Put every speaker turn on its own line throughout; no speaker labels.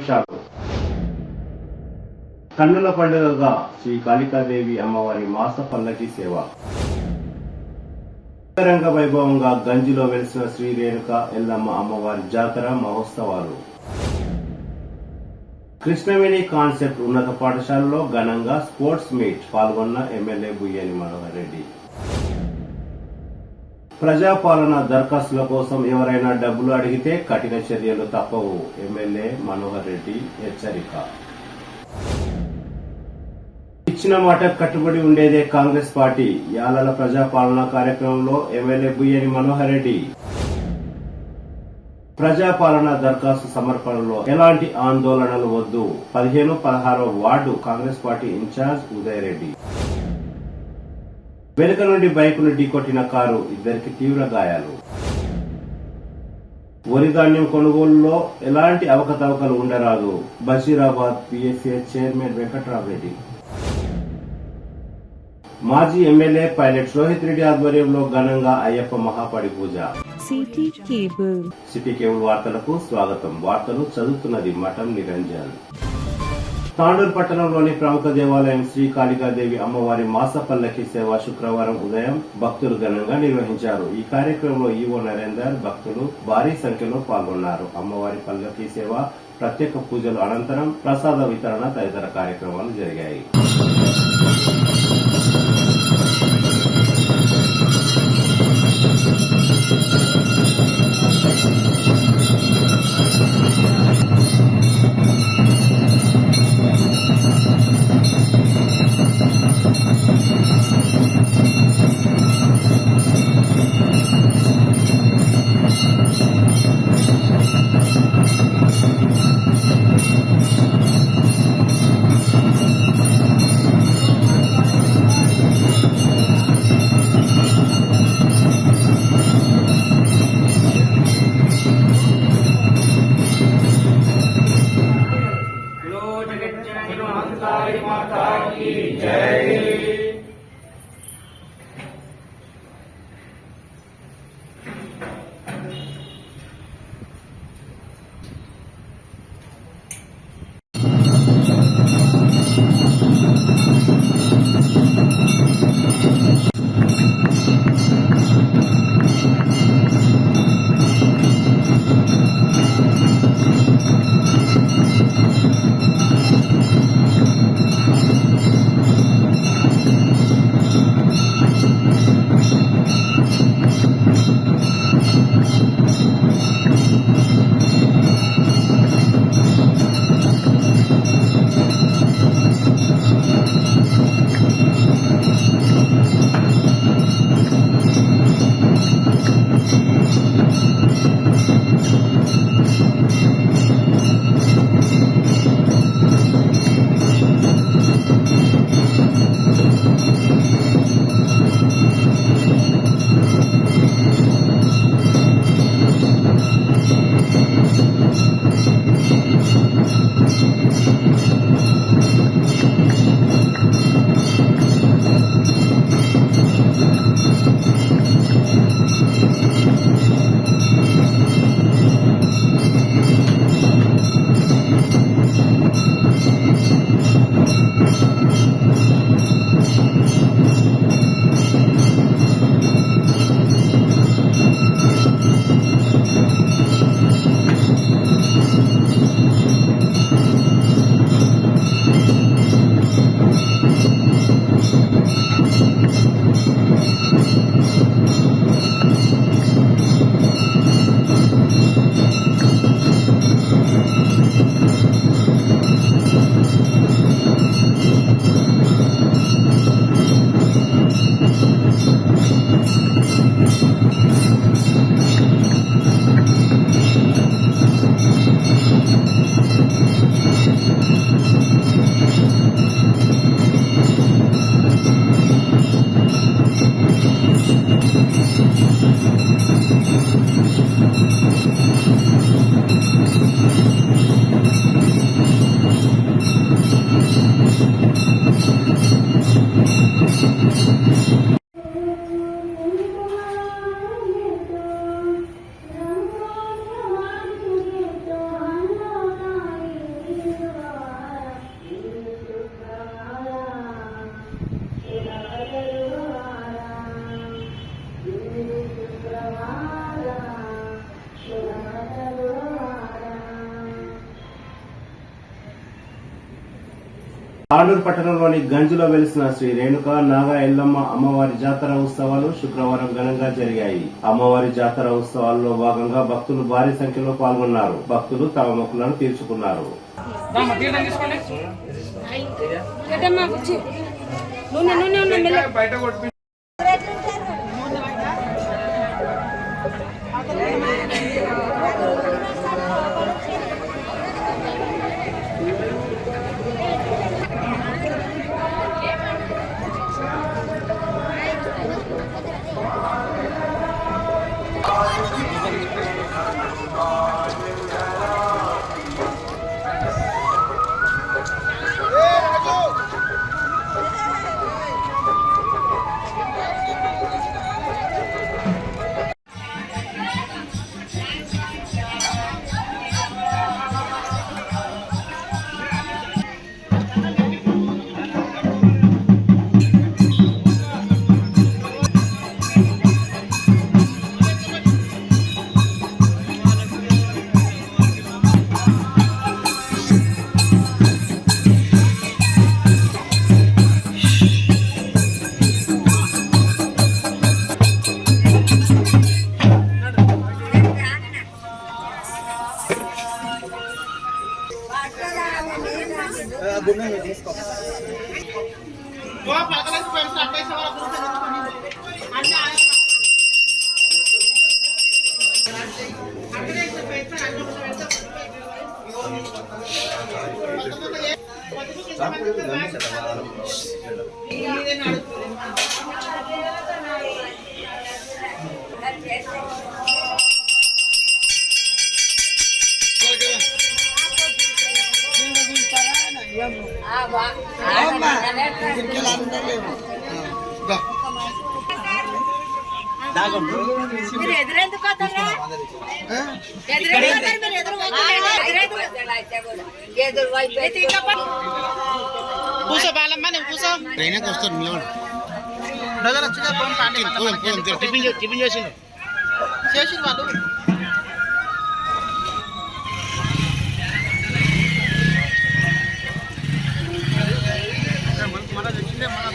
చాలు కన్నుల పండుగగా శ్రీ కాళికాదేవి అమ్మవారి మాస పల్లకి సేవ రంగ వైభవంగా గంజిలో వెలిసిన శ్రీ రేణుక ఎల్లమ్మ అమ్మవారి జాతర మహోత్సవాలు కృష్ణవేణి కాన్సెప్ట్ ఉన్నత పాఠశాలలో ఘనంగా స్పోర్ట్స్ మీట్ పాల్గొన్న ఎమ్మెల్యే బుయ్యేని మనోహర్ రెడ్డి. ప్రజాపాలన దరఖాస్తుల కోసం ఎవరైనా డబ్బులు అడిగితే కఠిన చర్యలు తప్పవు ఎమ్మెల్యే మనోహర్ రెడ్డి హెచ్చరిక. ఇచ్చిన మాట కట్టుబడి ఉండేదే కాంగ్రెస్ పార్టీ. యాలల ప్రజాపాలన కార్యక్రమంలో ఎమ్మెల్యే బుయ్యేని మనోహర్ రెడ్డి. ప్రజాపాలన దరఖాస్తు సమర్పణలో ఎలాంటి ఆందోళనలు వద్దు 15-16 ward Congress party incharge Uday Reddy. వెనుక నుండి బైకును ఢీకొట్టిన కారు, ఇద్దరికి తీవ్ర గాయాలు. వరి ధాన్యం కొనుగోలులో ఎలాంటి అవకతవకలు ఉండరాదు బషీరాబాద్ పిఎస్సిఎస్ చైర్మన్ వెంకట్రామరెడ్డి. మాజీ ఎమ్మెల్యే పైలట్ రోహిత్ రెడ్డి ఆధ్వర్యంలో ఘనంగా అయ్యప్ప మహాపడి పూజ. సిటీ కేబుల్ వార్తలకు స్వాగతం. వార్తలు చదువుతున్నది మఠం నిరంజన్. తాండూరు పట్టణంలోని ప్రముఖ దేవాలయం శ్రీ కాళికాదేవి అమ్మవారి మాస పల్లకి సేవ శుక్రవారం ఉదయం భక్తులు ఘనంగా నిర్వహించారు. ఈ కార్యక్రమంలో ఈవో నరేందర్, భక్తులు భారీ సంఖ్యలో పాల్గొన్నారు. అమ్మవారి పల్లకి సేవ, ప్రత్యేక పూజలు అనంతరం ప్రసాద వితరణ తదితర కార్యక్రమాలు జరిగాయి. తాండూరు పట్టణంలోని గంజులో వెలిసిన శ్రీ రేణుక నాగ ఎల్లమ్మ అమ్మవారి జాతర ఉత్సవాలు శుక్రవారం ఘనంగా జరిగాయి. అమ్మవారి జాతర ఉత్సవాల్లో భాగంగా భక్తులు భారీ సంఖ్యలో పాల్గొన్నారు. భక్తులు తమ మొక్కులను తీర్చుకున్నారు.
కూసో బాలమ్మ నువ్వు కూసో ట్రైన్కి వస్తాను టిఫిన్ చేసిండు వాళ్ళు మన తెచ్చిందే మన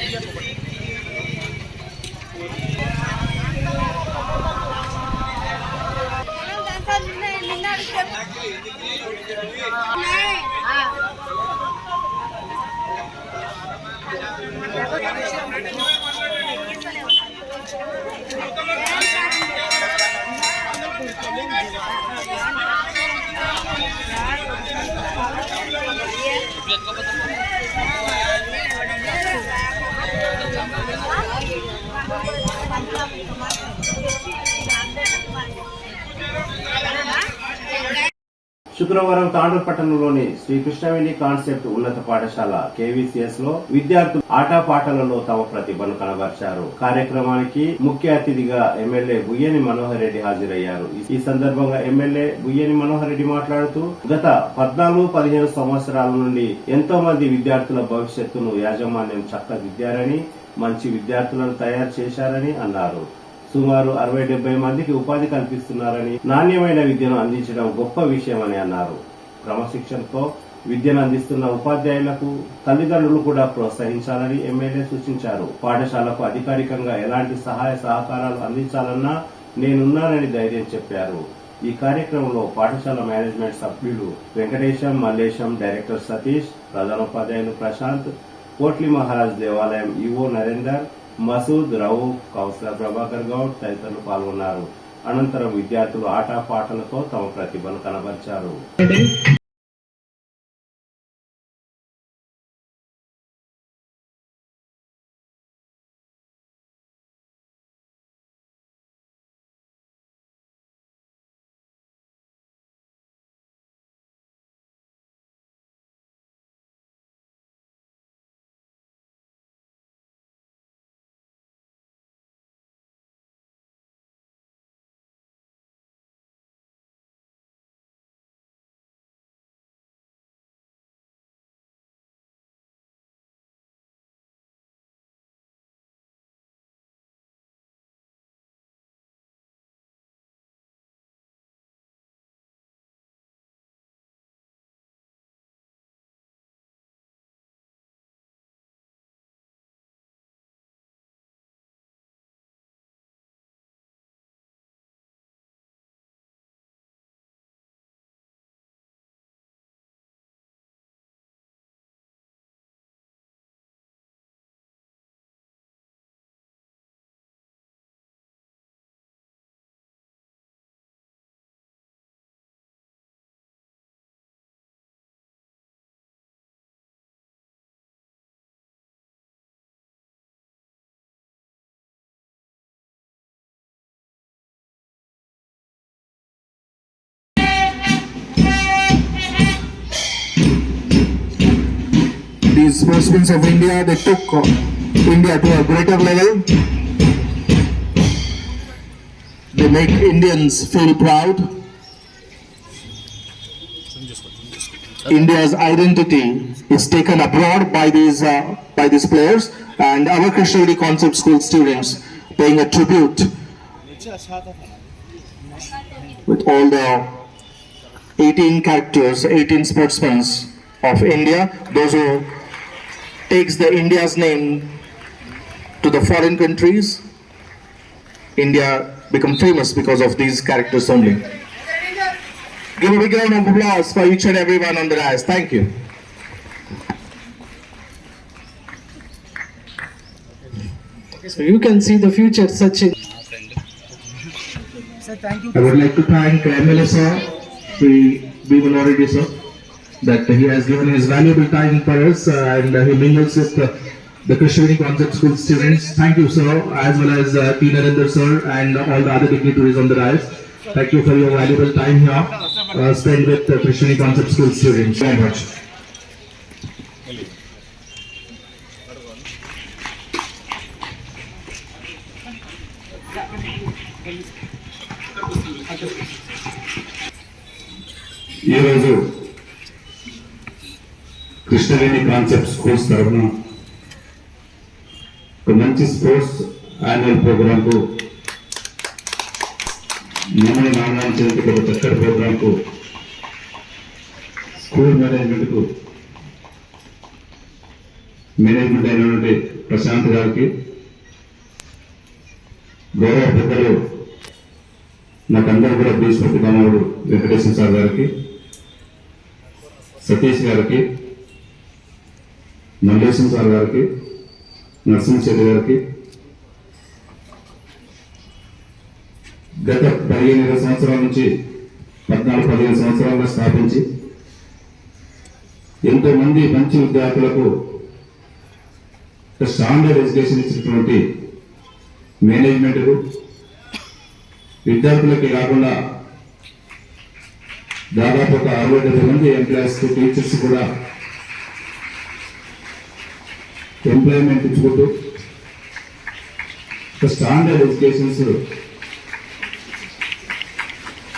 శుక్రవారం తాండూరు పట్టణంలోని శ్రీ కృష్ణవేణి కాన్సెప్ట్ ఉన్నత పాఠశాల కేవీసీఎస్ లో విద్యార్థులు ఆటపాటలలో తమ ప్రతిభను కనబర్చారు. కార్యక్రమానికి ముఖ్య అతిథిగా ఎమ్మెల్యే బుయ్యని మనోహర్ రెడ్డి హాజరయ్యారు. ఈ సందర్భంగా ఎమ్మెల్యే బుయ్యని మనోహర్ రెడ్డి మాట్లాడుతూ గత 14-15 సంవత్సరాల నుండి ఎంతో మంది విద్యార్థుల భవిష్యత్తును యాజమాన్యం చక్కదిద్దారని, మంచి విద్యార్థులను తయారు చేశారని అన్నారు. సుమారు 60-70 మందికి ఉపాధి కల్పిస్తున్నారని, నాణ్యమైన విద్యను అందించడం గొప్ప విషయమని అన్నారు. క్రమశిక్షణతో విద్యను అందిస్తున్న ఉపాధ్యాయులకు తల్లిదండ్రులు కూడా ప్రోత్సహించాలని ఎమ్మెల్యే సూచించారు. పాఠశాలకు అధికారికంగా ఎలాంటి సహాయ సహకారాలు అందించాలన్నా నేనున్నానని ధైర్యం చెప్పారు. ఈ కార్యక్రమంలో పాఠశాల మేనేజ్మెంట్ సభ్యులు వెంకటేశం, మల్లేశం, డైరెక్టర్ సతీష్, ప్రధానోపాధ్యాయులు ప్రశాంత్, కోట్లి మహారాజ్ దేవాలయం ఈవో నరేందర్, మసూద్, రౌఫ్, కౌన్సిలర్ ప్రభాకర్ గౌడ్ తదితరులు పాల్గొన్నారు. అనంతరం విద్యార్థులు ఆటపాటలతో తమ ప్రతిభను కనబర్చారు.
sportsmen of India. They took India to a greater level. They make Indians feel proud. India's identity is taken abroad by these players, and our Krishnagiri Concept School students paying a tribute with all the 18 characters, 18 sportsmen of India, those who takes the India's name to the foreign countries. India become famous because of these characters only. Give a big round of applause for each and everyone on the dais. Thank you. So you can see the future Sachin. I would like to thank MLA sir, Sri Bhiman Reddy sir, that he has given his valuable time for us and he mingles with the Krishnagiri Concept School students. Thank you sir, as well as T. Narendra sir and all the other dignitaries on the dais. Thank you for your valuable time here spent with the Krishnagiri Concept School students. Very much.
ఈరోజు Krishnaveni concept schools తరఫున ఒక మంచి sports annual ప్రోగ్రాంకు నమని నామాంచనకి ఒక చక్కటి ప్రోగ్రాంకు school మేనేజ్మెంట్కు management అయినటువంటి ప్రశాంత్ గారికి, గౌరవ పెద్దలు నాకందరూ కూడా బీస్పతి కామావుడు వెంకటేశ్వర సార్ గారికి, సతీష్ గారికి, మల్లేశం సార్ గారికి, నరసింహశెట్టి గారికి, గత 15 సంవత్సరాల నుంచి 14-15 సంవత్సరాలుగా స్థాపించి ఎంతో మంది మంచి విద్యార్థులకు స్టాండర్డ్ ఎడ్యుకేషన్ ఇచ్చినటువంటి మేనేజ్మెంట్కు, విద్యార్థులకి కాకుండా దాదాపు ఒక 60-70 మంది ఎంప్లాయీస్ టీచర్స్ కూడా ఎంప్లాయ్మెంట్ ఇచ్చుకుంటూ స్టాండర్డ్ ఎడ్యుకేషన్స్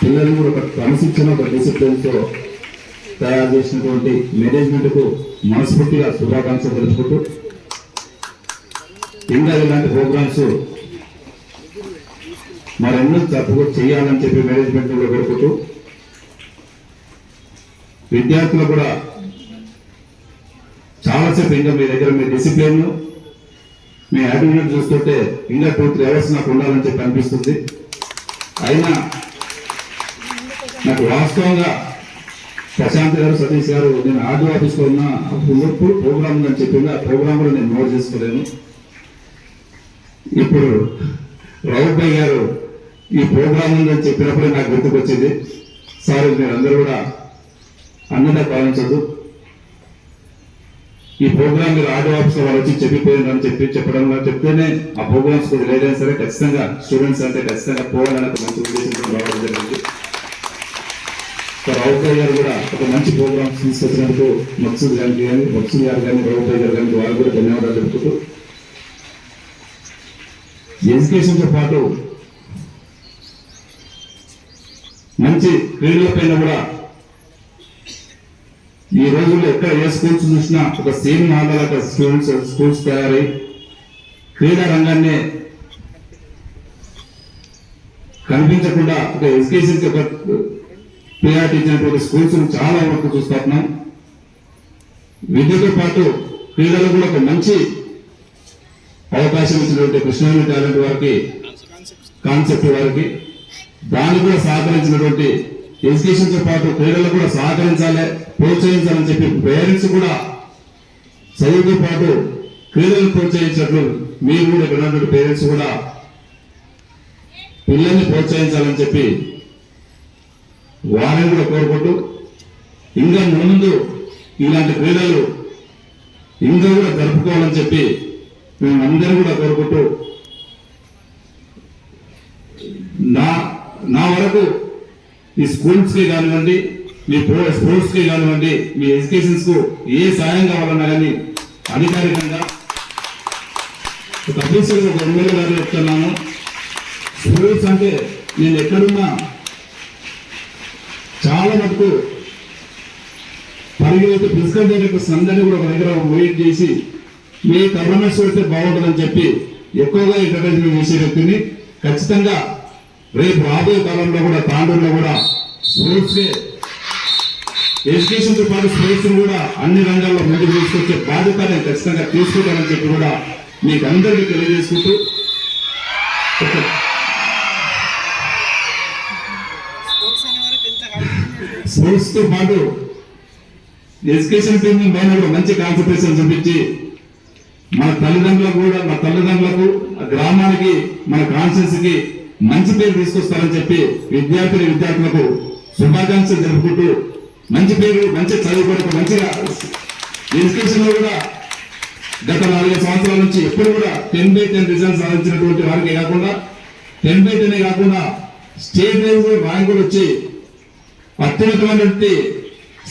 పిల్లలు కూడా ఒక క్రమశిక్షణ, ఒక డిసిప్లిన్తో తయారు చేసినటువంటి మేనేజ్మెంట్కు మనస్ఫూర్తిగా శుభాకాంక్షలు తెలుపుకుంటూ ఇంకా ఇలాంటి ప్రోగ్రామ్స్ మరెన్నో తప్పకుండా చేయాలని చెప్పి మేనేజ్మెంట్ కూడా కోరుకుంటూ విద్యార్థులు కూడా చాలాసేపు ఇంకా మీ దగ్గర మీ డిసిప్లిన్, మీ యాటిట్యూడ్ చూస్తుంటే ఇంకా 2-3 అవర్స్ నాకు ఉండాలని చెప్పి అనిపిస్తుంది. అయినా నాకు వాస్తవంగా ప్రశాంత్ గారు, సతీష్ గారు నేను ఆర్డీ ఆఫీస్లో ఉన్న ఉన్నప్పుడు ప్రోగ్రామ్ ఉందని చెప్పింది. ఆ ప్రోగ్రామ్ కూడా నేను నోట్ చేసుకోలేను. ఇప్పుడు రౌఫ్ భాయ్ గారు ఈ ప్రోగ్రామ్ ఉందని చెప్పినప్పుడే నాకు గుర్తుకొచ్చింది. సార్ మీరు అందరూ కూడా అన్నదా భావించదు, ఈ ప్రోగ్రామ్ మీరు ఆర్డీ ఆఫీస్ లో వాళ్ళు వచ్చి చెప్పిపోయిందని చెప్పడం చెప్తేనే ఆ ప్రోగ్రామ్స్ కొద్ది లేదైనా సరే ఖచ్చితంగా స్టూడెంట్స్ అంటే ఖచ్చితంగా పోవాలని ఒక మంచి ఉద్దేశంతో రావడం జరిగింది. రౌఫ్ భాయ్ గారు కూడా ఒక మంచి ప్రోగ్రామ్స్ తీసుకొచ్చినందుకు మక్సూద్ గారికి కానీ, మక్సూద్ గారు కానీ, రౌఫ్ భాయ్ గారు కానీ వాళ్ళు కూడా ధన్యవాదాలు చెప్పుకుంటూ ఎడ్యుకేషన్తో పాటు మంచి క్రీడల పైన కూడా ఈ రోజుల్లో ఎక్కడ ఏ స్కూల్స్ చూసినా ఒక సేమ్ హాల్ స్కూల్స్ తయారై క్రీడా రంగాన్ని కనిపించకుండా ఒక ఎడ్యుకేషన్ కి ఒక ప్రియారిటీ ఇచ్చినటువంటి స్కూల్స్ చాలా వరకు చూస్తున్నాం. విద్యతో పాటు క్రీడలు కూడా ఒక మంచి అవకాశం ఇచ్చినటువంటి కృష్ణవేణి టాలెంట్ వారికి, కాన్సెప్ట్ వారికి, దాన్ని కూడా సహకరించినటువంటి ఎడ్యుకేషన్ తో పాటు క్రీడలు కూడా సహకరించాలి, ప్రోత్సహించాలని చెప్పి పేరెంట్స్ కూడా చదువుతో పాటు క్రీడలను ప్రోత్సహించినట్లు మీరు కూడా ఇక్కడ ఉన్నటువంటి పేరెంట్స్ కూడా పిల్లల్ని ప్రోత్సహించాలని చెప్పి వారిని కూడా కోరుకుంటూ ఇంకా ముందు ఇలాంటి క్రీడలు ఇంకా కూడా జరుపుకోవాలని చెప్పి మేమందరం కూడా కోరుకుంటూ నా వరకు ఈ స్కూల్స్ కి కానివ్వండి, మీ స్పోర్ట్స్ కి కానివ్వండి, మీ ఎడ్యుకేషన్స్ కు ఏ సాయం కావాలన్నా కానీ అధికారికంగా ఒక అఫీసర్ ఒక ఎమ్మెల్యే గారు చెప్తున్నాను. స్పోర్ట్స్ అంటే నేను ఎక్కడున్నా చాలా మటుకు పరిగెత్తి ఫిజికల్ డైరెక్టర్స్ అందరినీ కూడా ఒక దగ్గర వెయిట్ చేసి మీ గవర్నమెంట్స్ పెడితే బాగుంటుందని చెప్పి ఎక్కువగా ఎంకరేజ్మెంట్ చేసే వ్యక్తిని ఖచ్చితంగా రేపు రాబోయే కాలంలో కూడా తాండూరులో కూడా స్పోర్ట్స్ ఎడ్యుకేషన్ తో పాటు స్పోర్ట్స్ కూడా అన్ని రంగాల్లో ముందుకు తీసుకొచ్చే బాధ్యత నేను ఖచ్చితంగా తీసుకుంటానని చెప్పి కూడా మీకు అందరికీ తెలియజేసుకుంటూ స్పోర్ట్స్ తో పాటు ఎడ్యుకేషన్ టీమ్ పైన కూడా మంచి కాన్సన్ట్రేషన్ చూపించి మన తల్లిదండ్రులకు ఆ గ్రామానికి మన కాన్స్టిట్యూన్సీకి మంచి పేరు తీసుకొస్తారని చెప్పి విద్యార్థులకు శుభాకాంక్షలు జరుపుకుంటూ మంచి పేరు మంచి చదువుకోవడానికి మంచిగా ఎడ్యుకేషన్ లో కూడా గత 4 సంవత్సరాల నుంచి ఎప్పుడు కూడా 10/10 రిజల్ట్ సాధించినటువంటి వారికి కాకుండా 10/10 కాకుండా స్టేట్ లెవెల్ ర్యాంకులు వచ్చి అత్యున్నతమైనటువంటి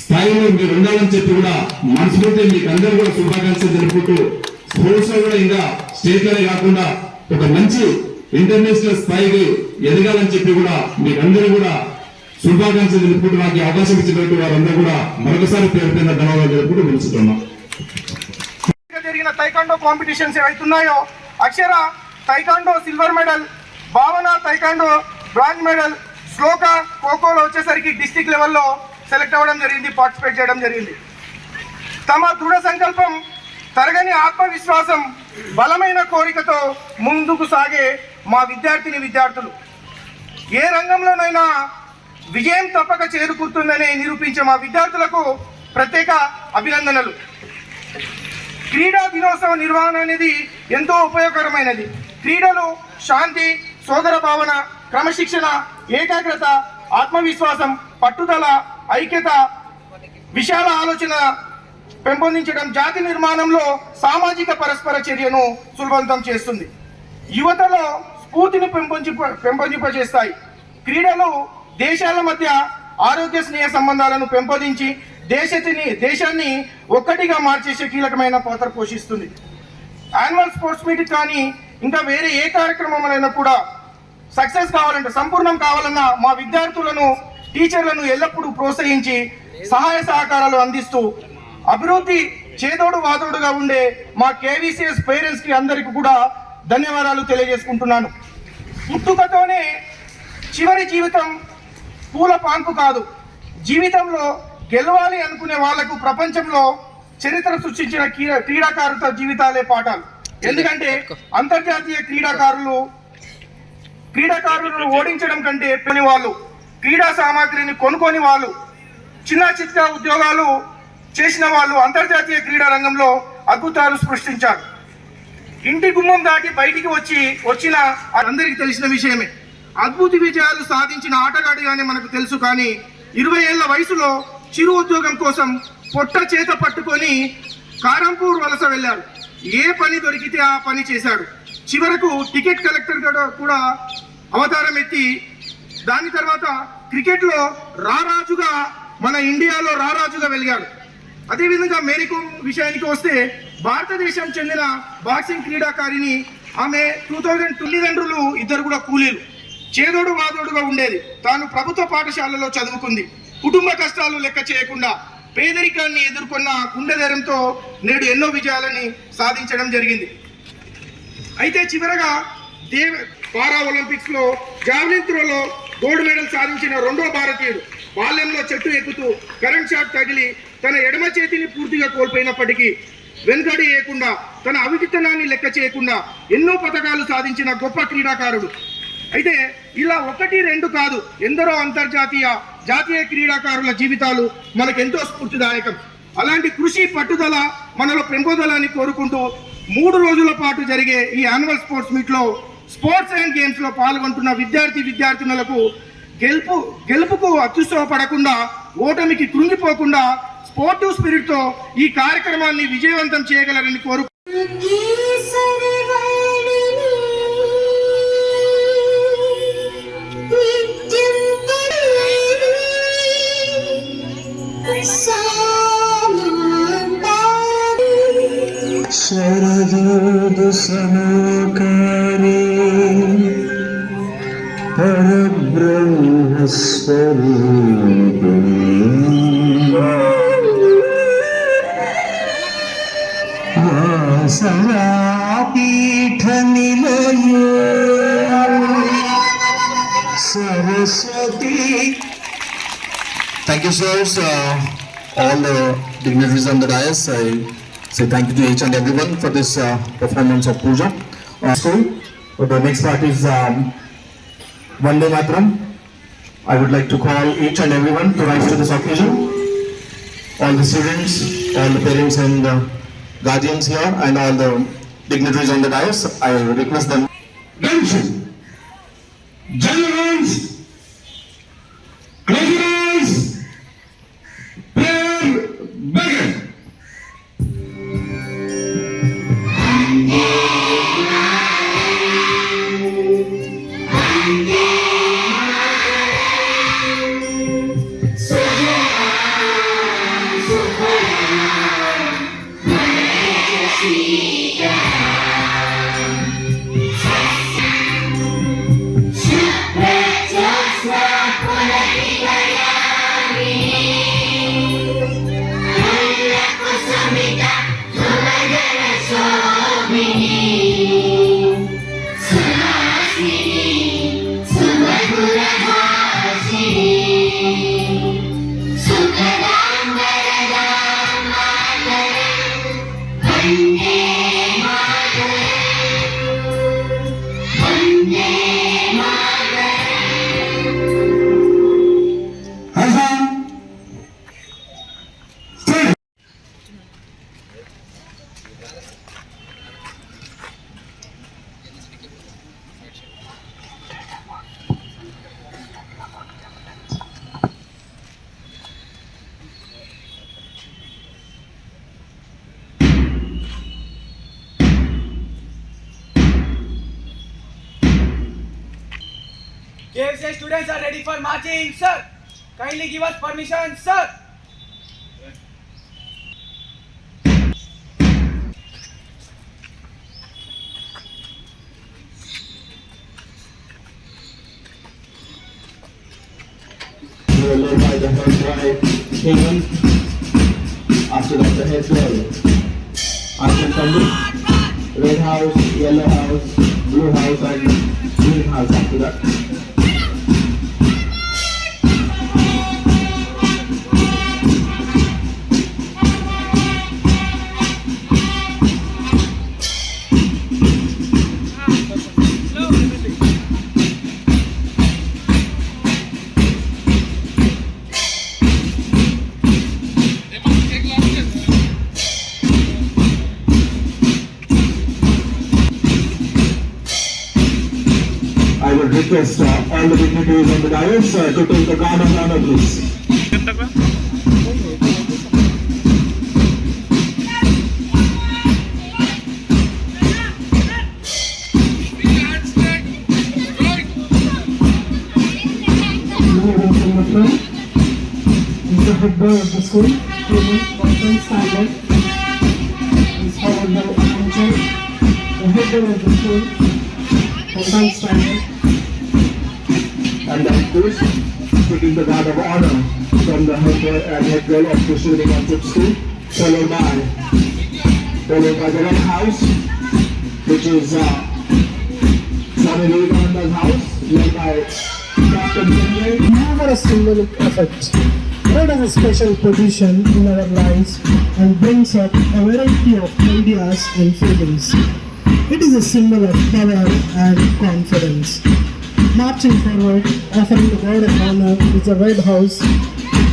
స్థాయిలో మీరు ఉండాలని చెప్పి కూడా మనస్ఫూర్తి మీకు అందరూ కూడా శుభాకాంక్షలు జరుపుకుంటూ స్పోర్ట్స్ లో కూడా ఇంకా స్టేట్ లోనే కాకుండా ఒక మంచి ఇంటర్నేషనల్ స్థాయికి ఎదగాలని చెప్పి కూడా మీకు అందరూ కూడా శుభాకాంక్షలు జరుపుకుంటూ నాకు అవకాశం ఇచ్చినట్టు వారందరూ కూడా మరొకసారి పేరు పేరున ధన్యవాదాలు జరుపుకుంటూ పిలుస్తున్నాం.
జరిగిన తైకాండో కాంపిటీషన్స్ ఏవైతున్నాయో అక్షర తైకాండో సిల్వర్ మెడల్, భావన తైకాండో బ్రాంజ్ మెడల్, శ్లోక ఖోఖోలో వచ్చేసరికి డిస్టిక్ లెవెల్లో సెలెక్ట్ అవ్వడం జరిగింది, పార్టిసిపేట్ చేయడం జరిగింది. తమ దృఢ సంకల్పం, తరగని ఆత్మవిశ్వాసం, బలమైన కోరికతో ముందుకు సాగే మా విద్యార్థులు ఏ రంగంలోనైనా విజయం తప్పక చేరుకుంటుందని నిరూపించే మా విద్యార్థులకు ప్రత్యేక అభినందనలు. క్రీడా దినోత్సవ నిర్వహణ అనేది ఎంతో ఉపయోగకరమైనది. క్రీడలు శాంతి, సోదర భావన, క్రమశిక్షణ, ఏకాగ్రత, ఆత్మవిశ్వాసం, పట్టుదల, ఐక్యత, విశాల ఆలోచన పెంపొందించడం, జాతి నిర్మాణంలో సామాజిక పరస్పర చర్యను సులభవంతం చేస్తుంది. యువతలో స్ఫూర్తిని పెంపొందింపజేస్తాయి. క్రీడలు దేశాల మధ్య ఆరోగ్య స్నేహ సంబంధాలను పెంపొందించి దేశాన్ని ఒక్కటిగా మార్చేసే కీలకమైన పాత్ర పోషిస్తుంది. యాన్యువల్ స్పోర్ట్స్ మీట్ కానీ ఇంకా వేరే ఏ కార్యక్రమమైనా కూడా సక్సెస్ కావాలంటే, సంపూర్ణం కావాలన్నా మా విద్యార్థులను, టీచర్లను ఎల్లప్పుడూ ప్రోత్సహించి సహాయ సహకారాలు అందిస్తూ అభివృద్ధి చేదోడు వాదోడుగా ఉండే మా కేవీసీఎస్ పేరెంట్స్ కి అందరికీ కూడా ధన్యవాదాలు తెలియజేసుకుంటున్నాను. పుట్టుకతోనే చివరి జీవితం పూల పాన్పు కాదు. జీవితంలో గెలవాలి అనుకునే వాళ్లకు ప్రపంచంలో చరిత్ర సృష్టించిన క్రీడాకారుల జీవితాలే పాఠాలు. ఎందుకంటే అంతర్జాతీయ క్రీడాకారులను ఓడించడం కంటే పని వాళ్ళు, క్రీడా సామాగ్రిని కొనుక్కొని వాళ్ళు, చిన్న చిన్న ఉద్యోగాలు చేసిన వాళ్ళు అంతర్జాతీయ క్రీడా రంగంలో అద్భుతాలు సృష్టించారు. ఇంటి గుమ్మం దాటి బయటికి వచ్చిన అందరికీ తెలిసిన విషయమే. అద్భుత విజయాలు సాధించిన ఆటగాడిగానే మనకు తెలుసు. కానీ 20 ఏళ్ల వయసులో చిరు ఉద్యోగం కోసం పొట్ట చేత పట్టుకొని కారంపూర్ వలస వెళ్ళాడు. ఏ పని దొరికితే ఆ పని చేశాడు. చివరకు టికెట్ కలెక్టర్ కూడా అవతారం ఎత్తి దాని తర్వాత క్రికెట్లో రారాజుగా, మన ఇండియాలో రారాజుగా వెలిగాడు. అదేవిధంగా మేరీ కోమ్ విషయానికి వస్తే భారతదేశం చెందిన బాక్సింగ్ క్రీడాకారిణి. ఆమె 2000 తల్లిదండ్రులు ఇద్దరు కూడా కూలీలు. చేదోడు వాదోడుగా ఉండేది. తాను ప్రభుత్వ పాఠశాలలో చదువుకుంది. కుటుంబ కష్టాలు లెక్క చేయకుండా పేదరికాన్ని ఎదుర్కొన్న గుండె ధైర్యంతో నేడు ఎన్నో విజయాలని సాధించడం జరిగింది. అయితే చివరగా పారా ఒలింపిక్స్ లో జావెలిన్ త్రోలో గోల్డ్ మెడల్ సాధించిన 2వ భారతీయుడు. బాల్యంలో చెట్టు ఎక్కుతూ కరెంట్ షాట్ తగిలి తన ఎడమ చేతిని పూర్తిగా కోల్పోయినప్పటికీ వెనుకడి వేయకుండా, తన అవిటితనాన్ని లెక్క చేయకుండా ఎన్నో పథకాలు సాధించిన గొప్ప క్రీడాకారుడు. అయితే ఇలా 1, 2 కాదు, ఎందరో అంతర్జాతీయ, జాతీయ క్రీడాకారుల జీవితాలు మనకెంతో స్ఫూర్తిదాయకం. అలాంటి కృషి, పట్టుదల మనలో పెంపొందాలని కోరుకుంటూ 3 రోజుల పాటు జరిగే ఈ యాన్యువల్ స్పోర్ట్స్ మీట్ లో స్పోర్ట్స్ అండ్ గేమ్స్ లో పాల్గొంటున్న విద్యార్థినులకు గెలుపుకు అత్యుత్సాహపడకుండా, ఓటమికి కృంగిపోకుండా స్పోర్టివ్ స్పిరిట్ తో ఈ కార్యక్రమాన్ని విజయవంతం చేయగలరని కోరు
शरदोद समकारे परब्रह्मस्वरूपिणी आसनापीठ निलये Saraswati. Thank you, sirs. All the dignitaries on the dais, I say thank you to each and everyone for this performance of puja. School. The next part is Vande Mataram. I would like to call each and everyone to rise to this occasion. All the students, all the parents and guardians here, and all the dignitaries on the dais, I request them.
Attention! Generals! Close prayer begin!
KFC students are ready for marching, sir. Kindly give us permission, sir.
Led by the head boy, Haven. After that, the head girl, Arjun Pandu. Red house, yellow house, blue house, and green house after that. I would request all the dignitaries on the dais to take the guard of honor, please.
Moving from the front is the head boy of the school, Human Bottom Standard. Is followed by Anjan, the head boy of the school, Bottom Standard.
And then please taking the guard of honor from the head boy and head girl of Krishna Concept School, followed by the red house, which is Swami Vivekananda's house, led by Captain Sanjay.
Never a symbolic effect. Red has a special position in our lives and brings up a variety of ideas and feelings. It is a symbol of power and confidence. Marching forward, offering the word of honor is the red house,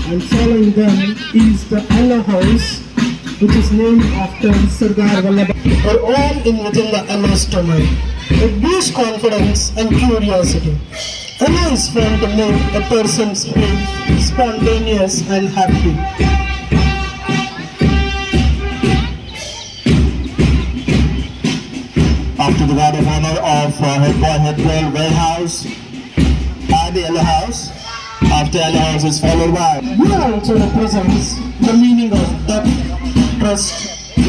and following them is the yellow house, which is named after Sardar Vallabhbhai. Are all within the yellow's domain. It boosts confidence and curiosity. Yellow is found to make a person's feel spontaneous and happy.
After the guard of honor of head boy, head girl, red house, and the yellow house. After yellow house is followed by.
Blue also represents the meaning of depth, trust,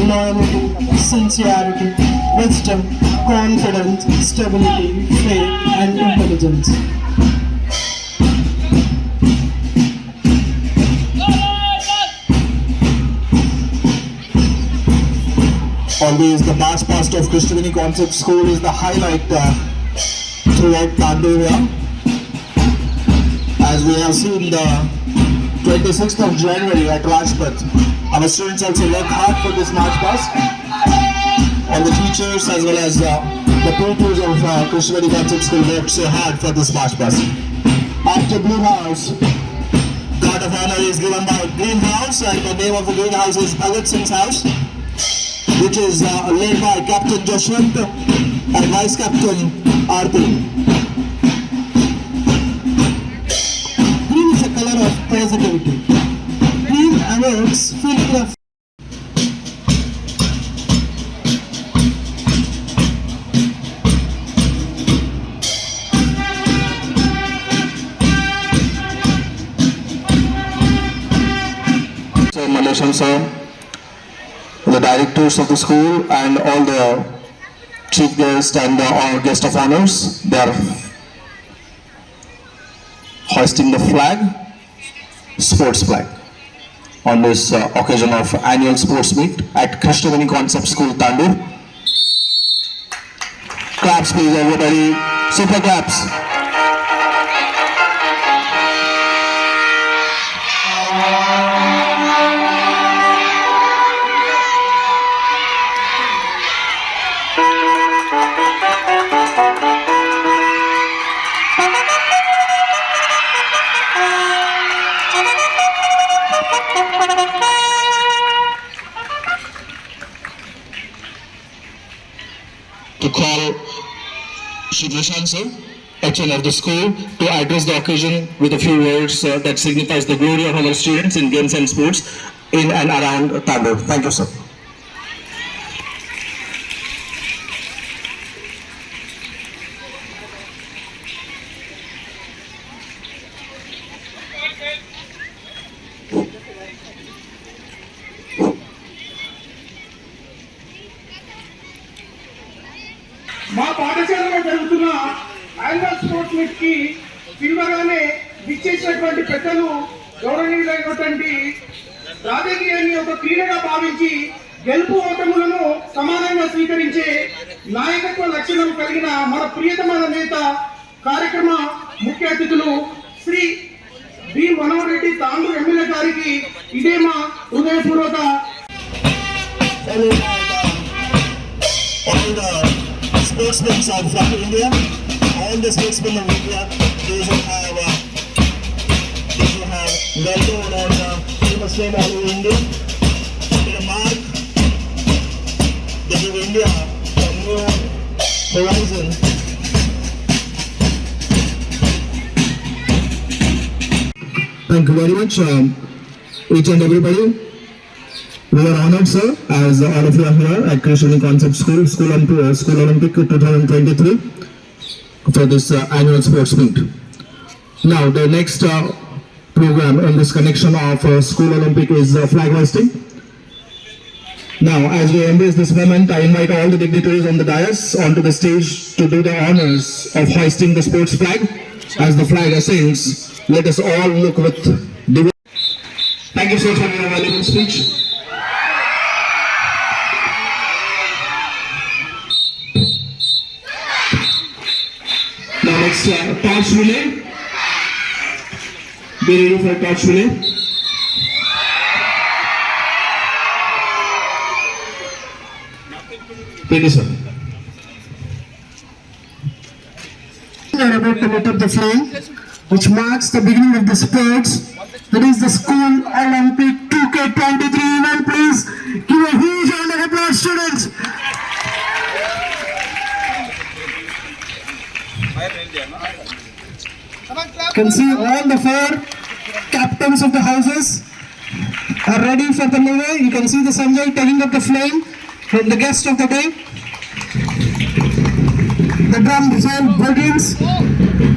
loyalty, sincerity, wisdom, confidence, stability, faith, and intelligence. Always the march past of Krishnaveni Concept School is the highlight throughout Tandoor. As we have seen the 26th of January at Rajpath, our students also work hard for this march past. All the teachers as well as the pupils of Krishnaveni Concept School worked so hard for this march past. After Blue House, guard of honor is given by Green House, and the name of the Green House is Bhagat Singh's house, which is led by Captain Jashwant and Vice Captain Aarti. Green is a color of positivity. Green evokes feeling of Malaysian sir, the directors of the school and all the chief guests and all guest of honors. They are hoisting the flag, sports flag, on this occasion of annual sports meet at Krishnaveni Concept School, Tandoor. Claps please everybody, super claps. To call Shri Prashant sir, HM of the school, to address the occasion with a few words that signifies the glory of our students in games and sports in and around Tandoor. Thank you, sir.
మా పాఠశాలలో జరుగుతున్న annual sports meet కి పిలువగానే విచ్చేసినటువంటి పెద్దలు గౌరవనీయులైనటువంటి రాజకీయాన్ని ఒక క్రీడగా భావించి గెలుపు ఓటములను సమానంగా స్వీకరించే నాయకత్వ లక్షణం కలిగిన మన ప్రియతమ నేత కార్యక్రమ ముఖ్య అతిథులు శ్రీ బి మనోహర్ రెడ్డి తాండూరు ఎమ్మెల్యే గారికి ఇదే మా హృదయపూర్వక
sportsmen are from India. All the sportsmen of India, those who have well-known and famous name all over India. They mark, they give India a new horizon. Thank you very much, each and everybody. We are honored, sir, as all of you are here at Krishnaveni Concept School, School Olympic 2023 for this annual sports meet. Now, the next program in this connection of School Olympic is flag hoisting. Now, as we embrace this moment, I invite all the dignitaries on the dais onto the stage to do the honors of hoisting the sports flag. As the flag ascends, let us all look with devotion. Thank you so much for your valuable speech. Now next, torch relay. Be ready for torch relay. Thank you, sir. We are about to light up the flame, which marks the beginning of the sports. That is the School Olympic 2K23 event. Please give a huge round of applause, students. You can see all the four captains of the houses are ready for the movie. You can see the Sanjay taking up the flame from the guest of the day. The drum sound begins.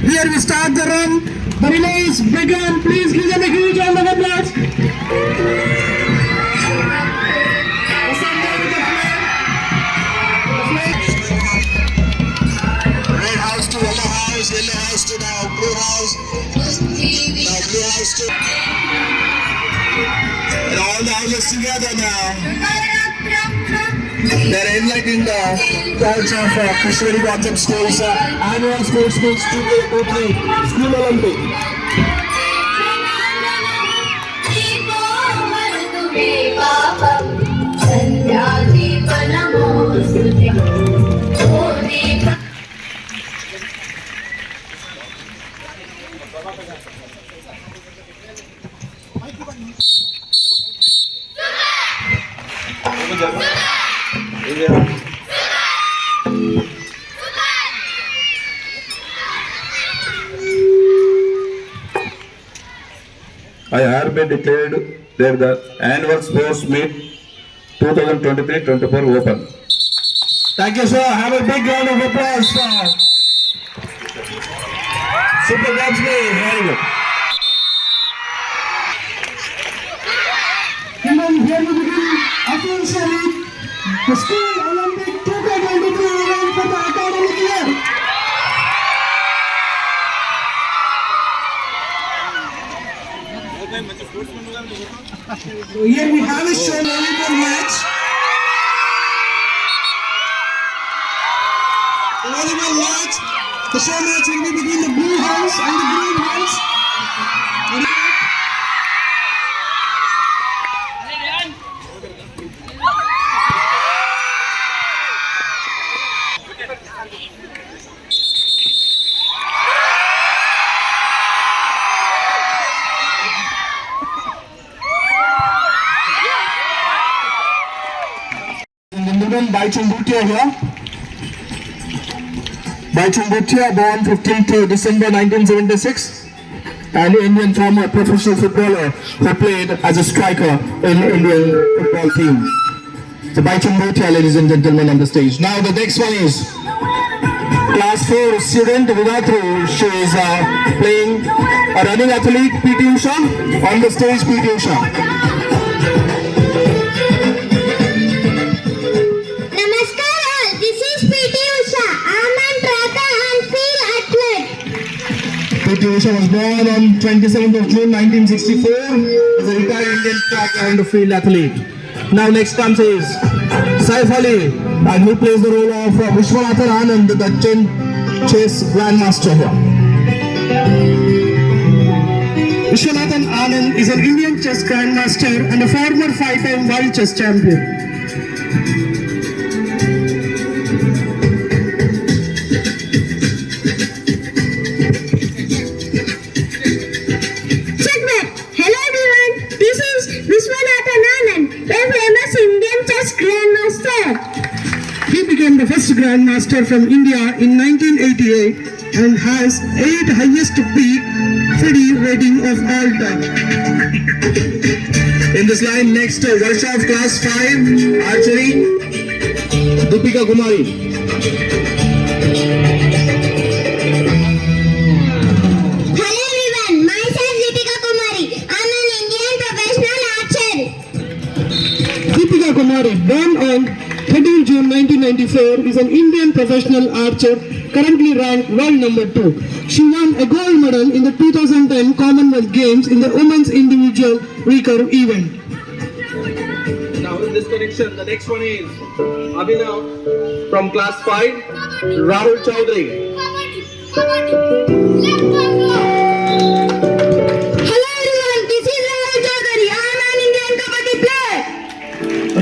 Here we start the run. The relay is begun. Please give them a huge round of applause. The Sanjay
houses together now. They're enlightening the thoughts of Kashmiri Concept Schools annual sports meets 2023 School Olympic.
I have been declared that the annual sports meet 2023-24 open.
Thank you, sir. Have a big round of applause for Super Gatsby. Very good. And then here we begin officially the School Olympic 2023 event for the academic year. So here we have a show volleyball match. Volleyball match. The show match will be between the blue house and the green house. Baichung Bhutia here. Baichung Bhutia, born 15th December 1976, an Indian former professional footballer who played as a striker in Indian football team. So Baichung Bhutia, ladies and gentlemen, on the stage. Now the next one is Class 4 student Vidatru. She is playing a running athlete, PT Usha. On the stage, PT Usha. PT Usha was born on 27th of June 1964 as a retired Indian track and field athlete. Now next comes is Saif Ali, and he plays the role of Vishwanathan Anand, the chess grandmaster here. Vishwanathan Anand is an Indian chess grandmaster and a former 5-time world chess champion. The first grandmaster from India in 1988 and has 8 highest peak FIDE rating of all time. In this line next, Varsha of class 5 archery, Deepika Kumari.
Hello everyone, myself Deepika Kumari. I'm an Indian professional archer.
Deepika Kumari, born on 13 June 1994, is an Indian professional archer currently ranked world number 2. She won a gold medal in the 2010 Commonwealth Games in the women's individual recurve event. Now in this connection, the next one is Abhinav from class 5, Rahul Chaudhary.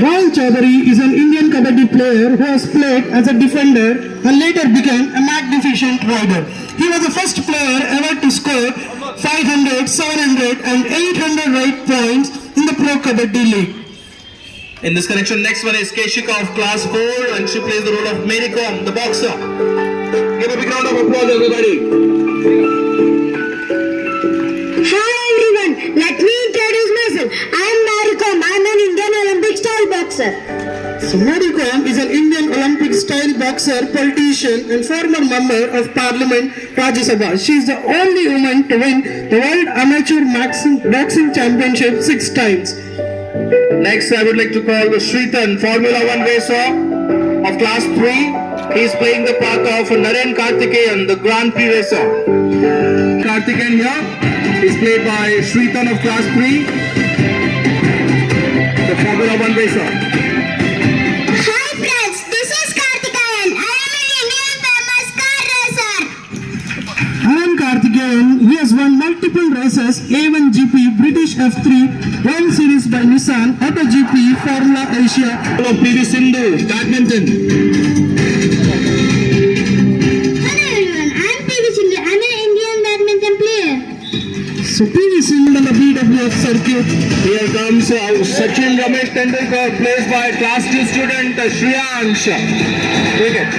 Rahul Chaudhary is an Indian Kabaddi player who has played as a defender and later became a magnificent rider. He was the first player ever to score 500, 700 and 800 right points in the Pro Kabaddi League. In this connection, next one is Keshika of class 4 and she plays the role of Mary Kom, the boxer. Give a big round of applause everybody.
Hi everyone, let me introduce myself. I am Mary Kom. I am an Indian Olympic style boxer.
So Mary Kom is an Indian Olympic style boxer, politician and former member of Parliament Rajya Sabha. She is the only woman to win the World Amateur Boxing Championship 6 times. Next I would like to call Shritan, Formula 1 racer of class 3. He is playing the part of Naren Karthikeyan, the Grand Prix racer. Karthikeyan here is played by Shritan of class 3. racer.
Hi friends, this is Karthikeyan. I am an Indian famous car racer.
I am Karthikeyan. He has won multiple races: A1GP, British F3, World Series by Nissan, MotoGP, Formula Asia.
PV Sindhu, badminton.
Hello everyone, I am PV Sindhu. I am an Indian badminton player.
So PV Sindhu on the BWF circuit.
Here comes Sachin Ramesh Tendulkar, placed by class 2 student Shriyansh. Take it.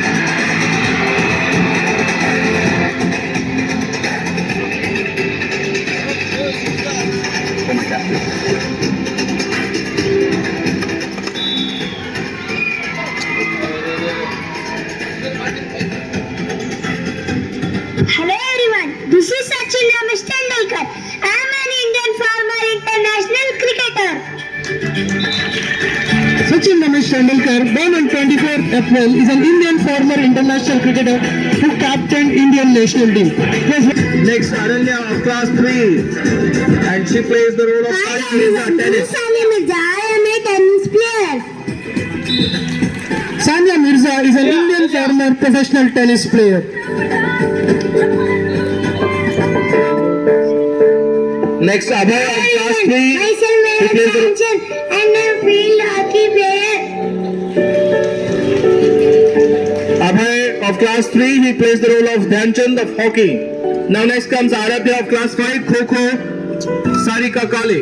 Hello everyone, this is Sachin Ramesh Tendulkar. I am an Indian former international cricketer.
Sachin Ramesh Tendulkar, born on 24th April, is an Indian former international cricketer who captained Indian national team.
Next, Aranya of class 3, and she plays the role of
Hi
Sania
everyone, this
tennis.
is Sania Mirza. I am a tennis player.
Sania Mirza is an Indian former professional tennis player.
Next, Abhay of class 3,
Myself
he
Meher
plays the
Kanchan and I am field hockey player.
Abhay of class 3, he plays the role of Dhyanchand of hockey. Now next comes Aradhya of class 5, Kho-Kho, Sarika Kale.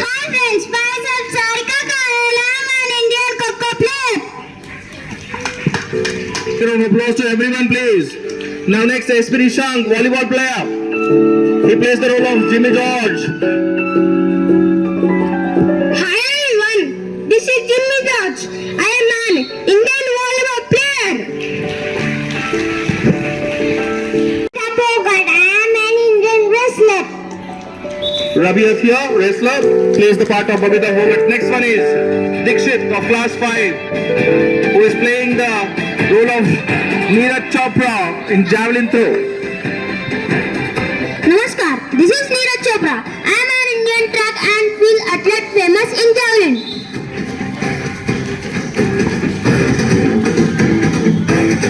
Hi friends, myself Sarika Kale. I am an Indian Kho-Kho player.
Round of applause to everyone, please. Now next, Esprit Shank, volleyball player. He plays the role of Jimmy George.
Hi everyone, this is Jimmy George. I am an Indian volleyball player. Tapogat, I am an Indian wrestler.
Ravi Athia, wrestler, plays the part of Babita Bhogat. Next one is Dikshit of class 5, who is playing the role of Neeraj Chopra in javelin throw.
Namaskar, this is Neeraj Chopra. I am an Indian track and field athlete famous in javelin.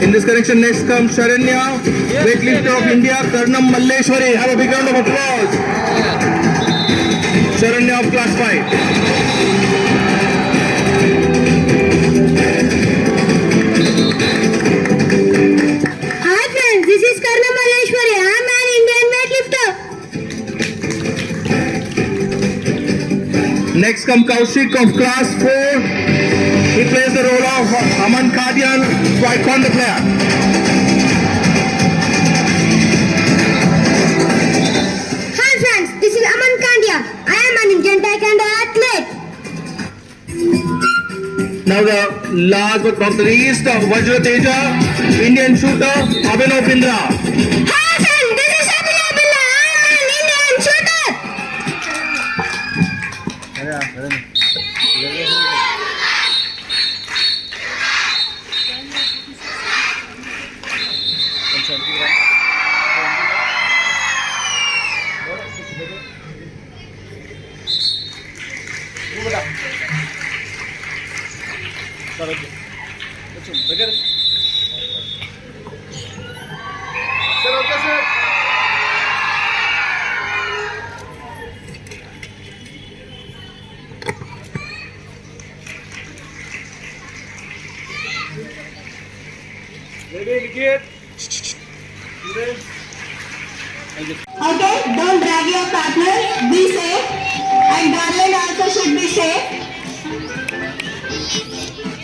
In this connection, next comes Sharanya, weightlifter of India, Karnam Malleshwari. Have a big round of applause. Sharanya of class 5.
Hi friends, this is Karna Malleshwari. I am an Indian weightlifter.
Next comes Kaushik of class 4. He plays the role of Aman Kadian, taekwondo player.
Hi friends, this is Aman Kandia. I am an Indian taekwondo athlete.
Now the last but not the least, Vajra Teja, Indian shooter, Abhinav Bindra.
Hi friends, this is Abhinav Bindra. I am an Indian shooter. Okay, don't drag your partner. Be safe. And Darlene also should be safe.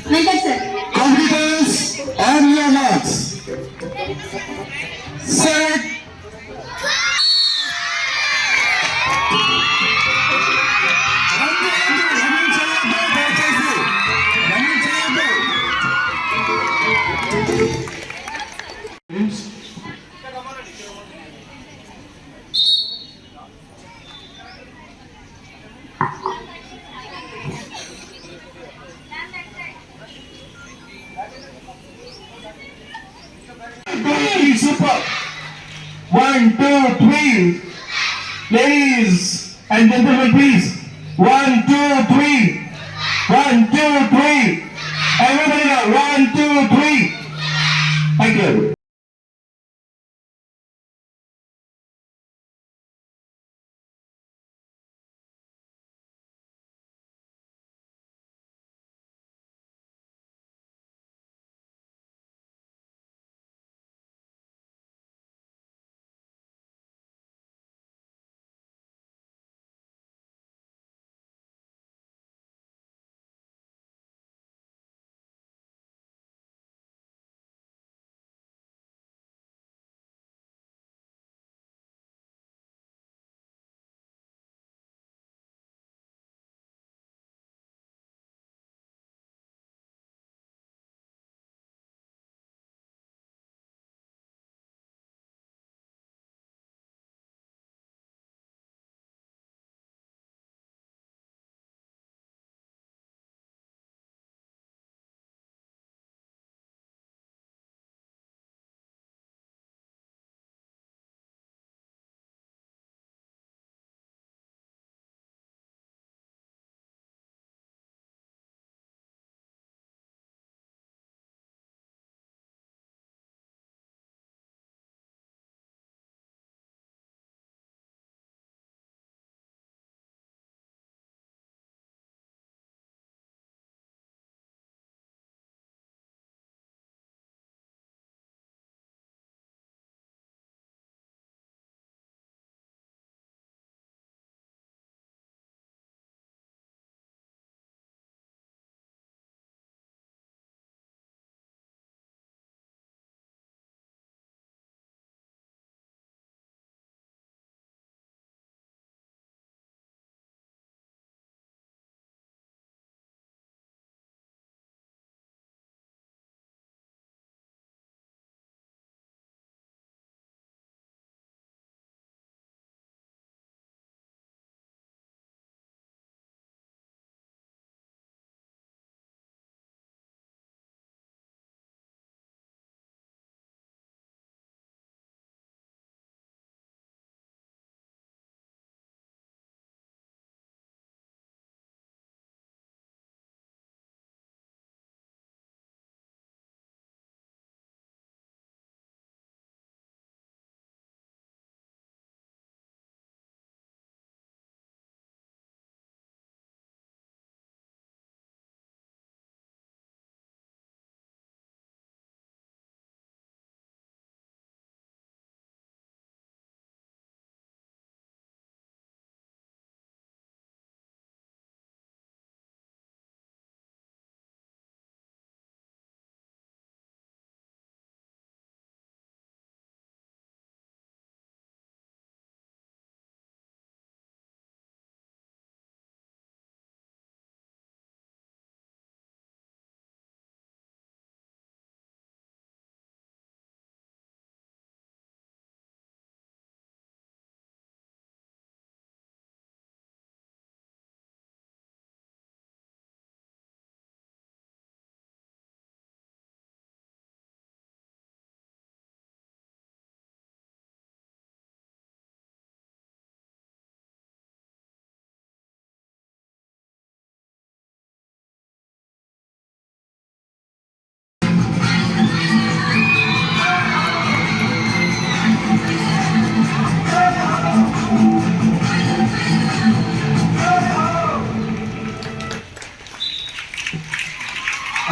Venkat sir.
Computers on your marks. Set. Super. 1, 2, 3. Ladies. And gentlemen, please. 1, 2, 3. 1, 2, 3. Everybody now. 1, 2, 3. Thank you.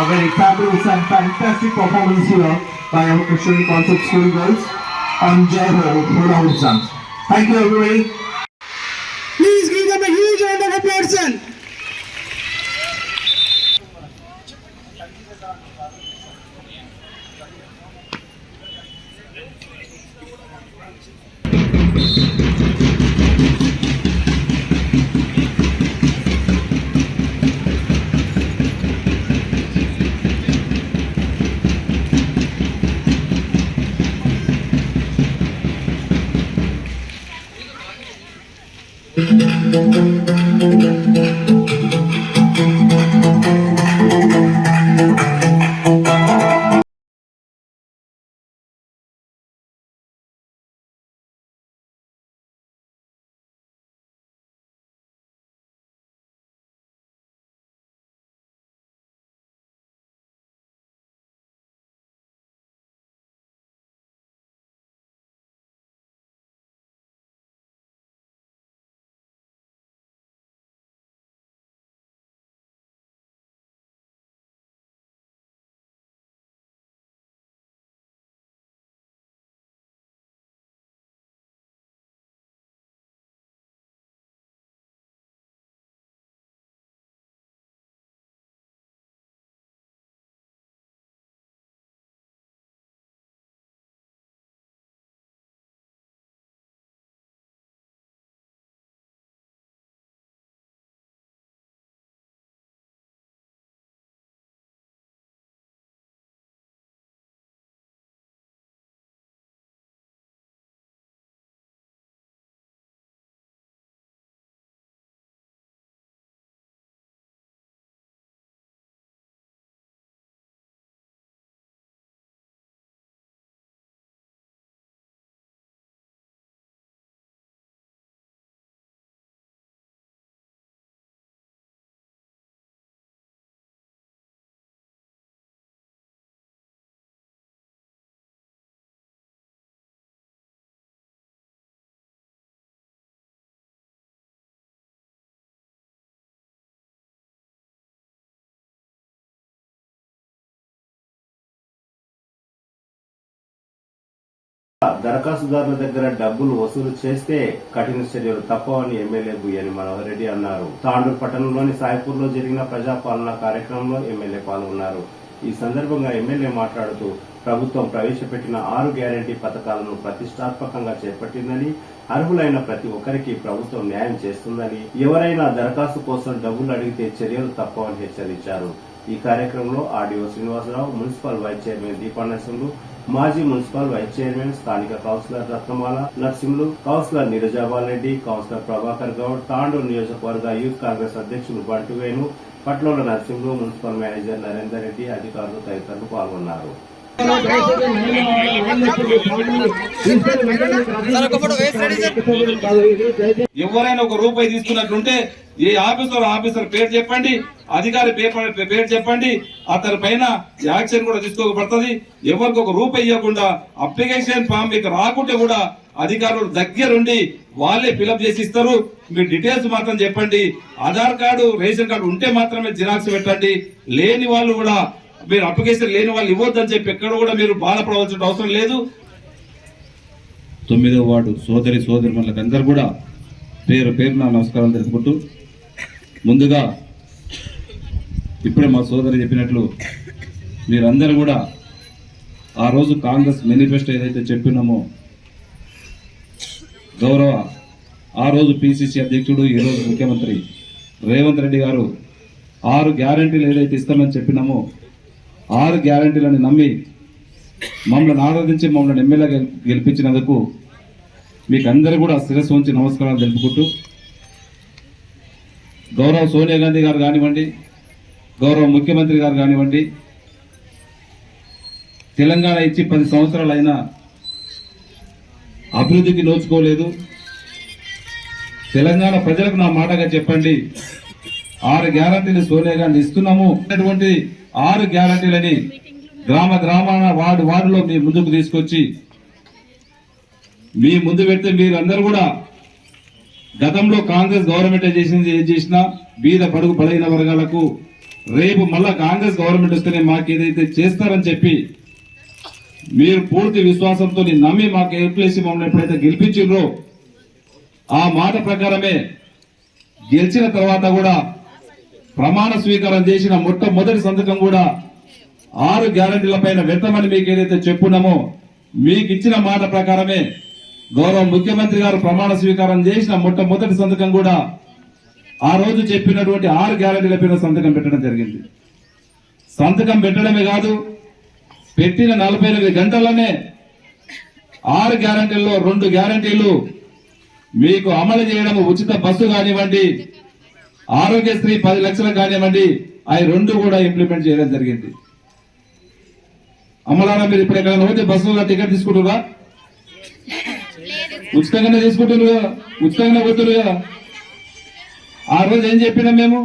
A very fabulous and fantastic performance here by our Christian Concept School girls on Jai Ho Thoda Utsav. Thank you everybody.
Please give them a huge round of applause.
దరఖాస్తుదారుల దగ్గర డబ్బులు వసూలు చేస్తే కఠిన చర్యలు తప్పవని MLA Buyyani Manohar Reddy అన్నారు. తాండూరు పట్టణంలోని సాయిపూర్ లో జరిగిన ప్రజాపాలన కార్యక్రమంలో ఎమ్మెల్యే పాల్గొన్నారు. ఈ సందర్భంగా ఎమ్మెల్యే మాట్లాడుతూ ప్రభుత్వం ప్రవేశపెట్టిన 6 గ్యారంటీ పథకాలను ప్రతిష్టాత్మకంగా చేపట్టిందని, అర్హులైన ప్రతి ఒక్కరికి ప్రభుత్వం న్యాయం చేస్తుందని, ఎవరైనా దరఖాస్తు కోసం డబ్బులు అడిగితే చర్యలు తప్పవని హెచ్చరించారు. ఈ కార్యక్రమంలో RDO Srinivasarao, municipal vice chairman Deepanarasimhulu, మాజీ మున్సిపల్ వైస్ చైర్మన్ స్థానిక councillor Ratnamala Narsimhulu, councillor Neerajabal Reddy, councillor Prabhakar Goud, Tandur నియోజకవర్గ యూత్ కాంగ్రెస్ అధ్యక్షులు బంటువేణు, పట్లోల నర్సింహులు, మున్సిపల్ మేనేజర్ నరేందర్ రెడ్డి, అధికారులు తదితరులు పాల్గొన్నారు.
ఎవరైనా ఒక రూపాయి తీసుకున్నట్లుంటే ఏ ఆఫీసర్ పేరు చెప్పండి, అధికారి పేరు చెప్పండి, అతని పైన యాక్షన్ కూడా తీసుకోబడుతుంది. ఎవరికి ఒక రూపాయి ఇవ్వకుండా అప్లికేషన్ ఫామ్ మీకు రాకుంటే కూడా అధికారులు దగ్గరుండి వాళ్ళే ఫిలప్ చేసి ఇస్తారు. మీ డీటెయిల్స్ మాత్రం చెప్పండి. ఆధార్ కార్డు, రేషన్ కార్డు ఉంటే మాత్రమే జిరాక్స్ పెట్టండి. లేని వాళ్ళు కూడా మీరు అప్లికేషన్ లేని వాళ్ళు ఇవ్వద్దని చెప్పి ఎక్కడ కూడా మీరు బాధపడవలసిన అవసరం లేదు. 9వ వార్డు సోదరిమణులందరూ కూడా పేరున నమస్కారం తెలుపుకుంటూ, ముందుగా ఇప్పుడే మా సోదరి చెప్పినట్లు మీరందరూ కూడా ఆ రోజు కాంగ్రెస్ మేనిఫెస్టో ఏదైతే చెప్పినామో ఆ రోజు పిసిసి అధ్యక్షుడు, ఈ రోజు ముఖ్యమంత్రి రేవంత్ రెడ్డి గారు 6 గ్యారంటీలు ఏదైతే ఇస్తామని చెప్పినామో 6 గ్యారంటీలను నమ్మి మమ్మల్ని ఆరాధించి మమ్మల్ని ఎమ్మెల్యే గెలిపించినందుకు మీకు అందరూ కూడా శిరస్సు ఉంచి నమస్కారాలు తెలుపుకుంటూ, గౌరవ సోనియా గాంధీ గారు కానివ్వండి, గౌరవ ముఖ్యమంత్రి గారు కానివ్వండి, తెలంగాణ ఇచ్చి 10 సంవత్సరాలు అయినా అభివృద్ధికి నోచుకోలేదు. తెలంగాణ ప్రజలకు నా మాటగా చెప్పండి, 6 గ్యారంటీలు సోనియా గాంధీ ఇస్తున్నాము అటువంటి 6 గ్యారంటీలని గ్రామాన వార్డులో మీ ముందుకు తీసుకొచ్చి మీ ముందు పెడితే మీరు అందరూ కూడా గతంలో కాంగ్రెస్ గవర్నమెంట్ చేసింది ఏం చేసినా బీద బడుగు బలైన వర్గాలకు రేపు మళ్ళా కాంగ్రెస్ గవర్నమెంట్ వస్తేనే మాకు ఏదైతే చేస్తారని చెప్పి మీరు పూర్తి విశ్వాసంతో నమ్మి మాకు ఏర్పేసి మమ్మల్ని ఎప్పుడైతే గెలిపించిండ్రో ఆ మాట ప్రకారమే గెలిచిన తర్వాత కూడా ప్రమాణ స్వీకారం చేసిన మొట్టమొదటి సంతకం కూడా 6 గ్యారంటీల పైన వెళ్తామని మీకు ఏదైతే చెప్పున్నామో మీకు ఇచ్చిన మాట ప్రకారమే గౌరవ ముఖ్యమంత్రి గారు ప్రమాణ స్వీకారం చేసిన మొట్టమొదటి సంతకం కూడా ఆ రోజు చెప్పినటువంటి 6 గ్యారంటీల పైన సంతకం పెట్టడం జరిగింది. సంతకం పెట్టడమే కాదు, పెట్టిన 48 గంటల్లోనే 6 గ్యారంటీల్లో 2 గ్యారంటీలు మీకు అమలు చేయడం, ఉచిత బస్సు కానివ్వండి, ఆరోగ్యశ్రీ 10 లక్షలు కానివ్వండి, అవి 2 కూడా ఇంప్లిమెంట్ చేయడం జరిగింది. అమలారా మీరు ఇప్పుడు ఎక్కడ పోతే బస్సులో టికెట్ తీసుకుంటున్నా, ఉచితంగానే తీసుకుంటున్నారు కదా, ఉచితంగానే పోతున్నారు కదా. ఆ రోజు ఏం చెప్పినాం మేము,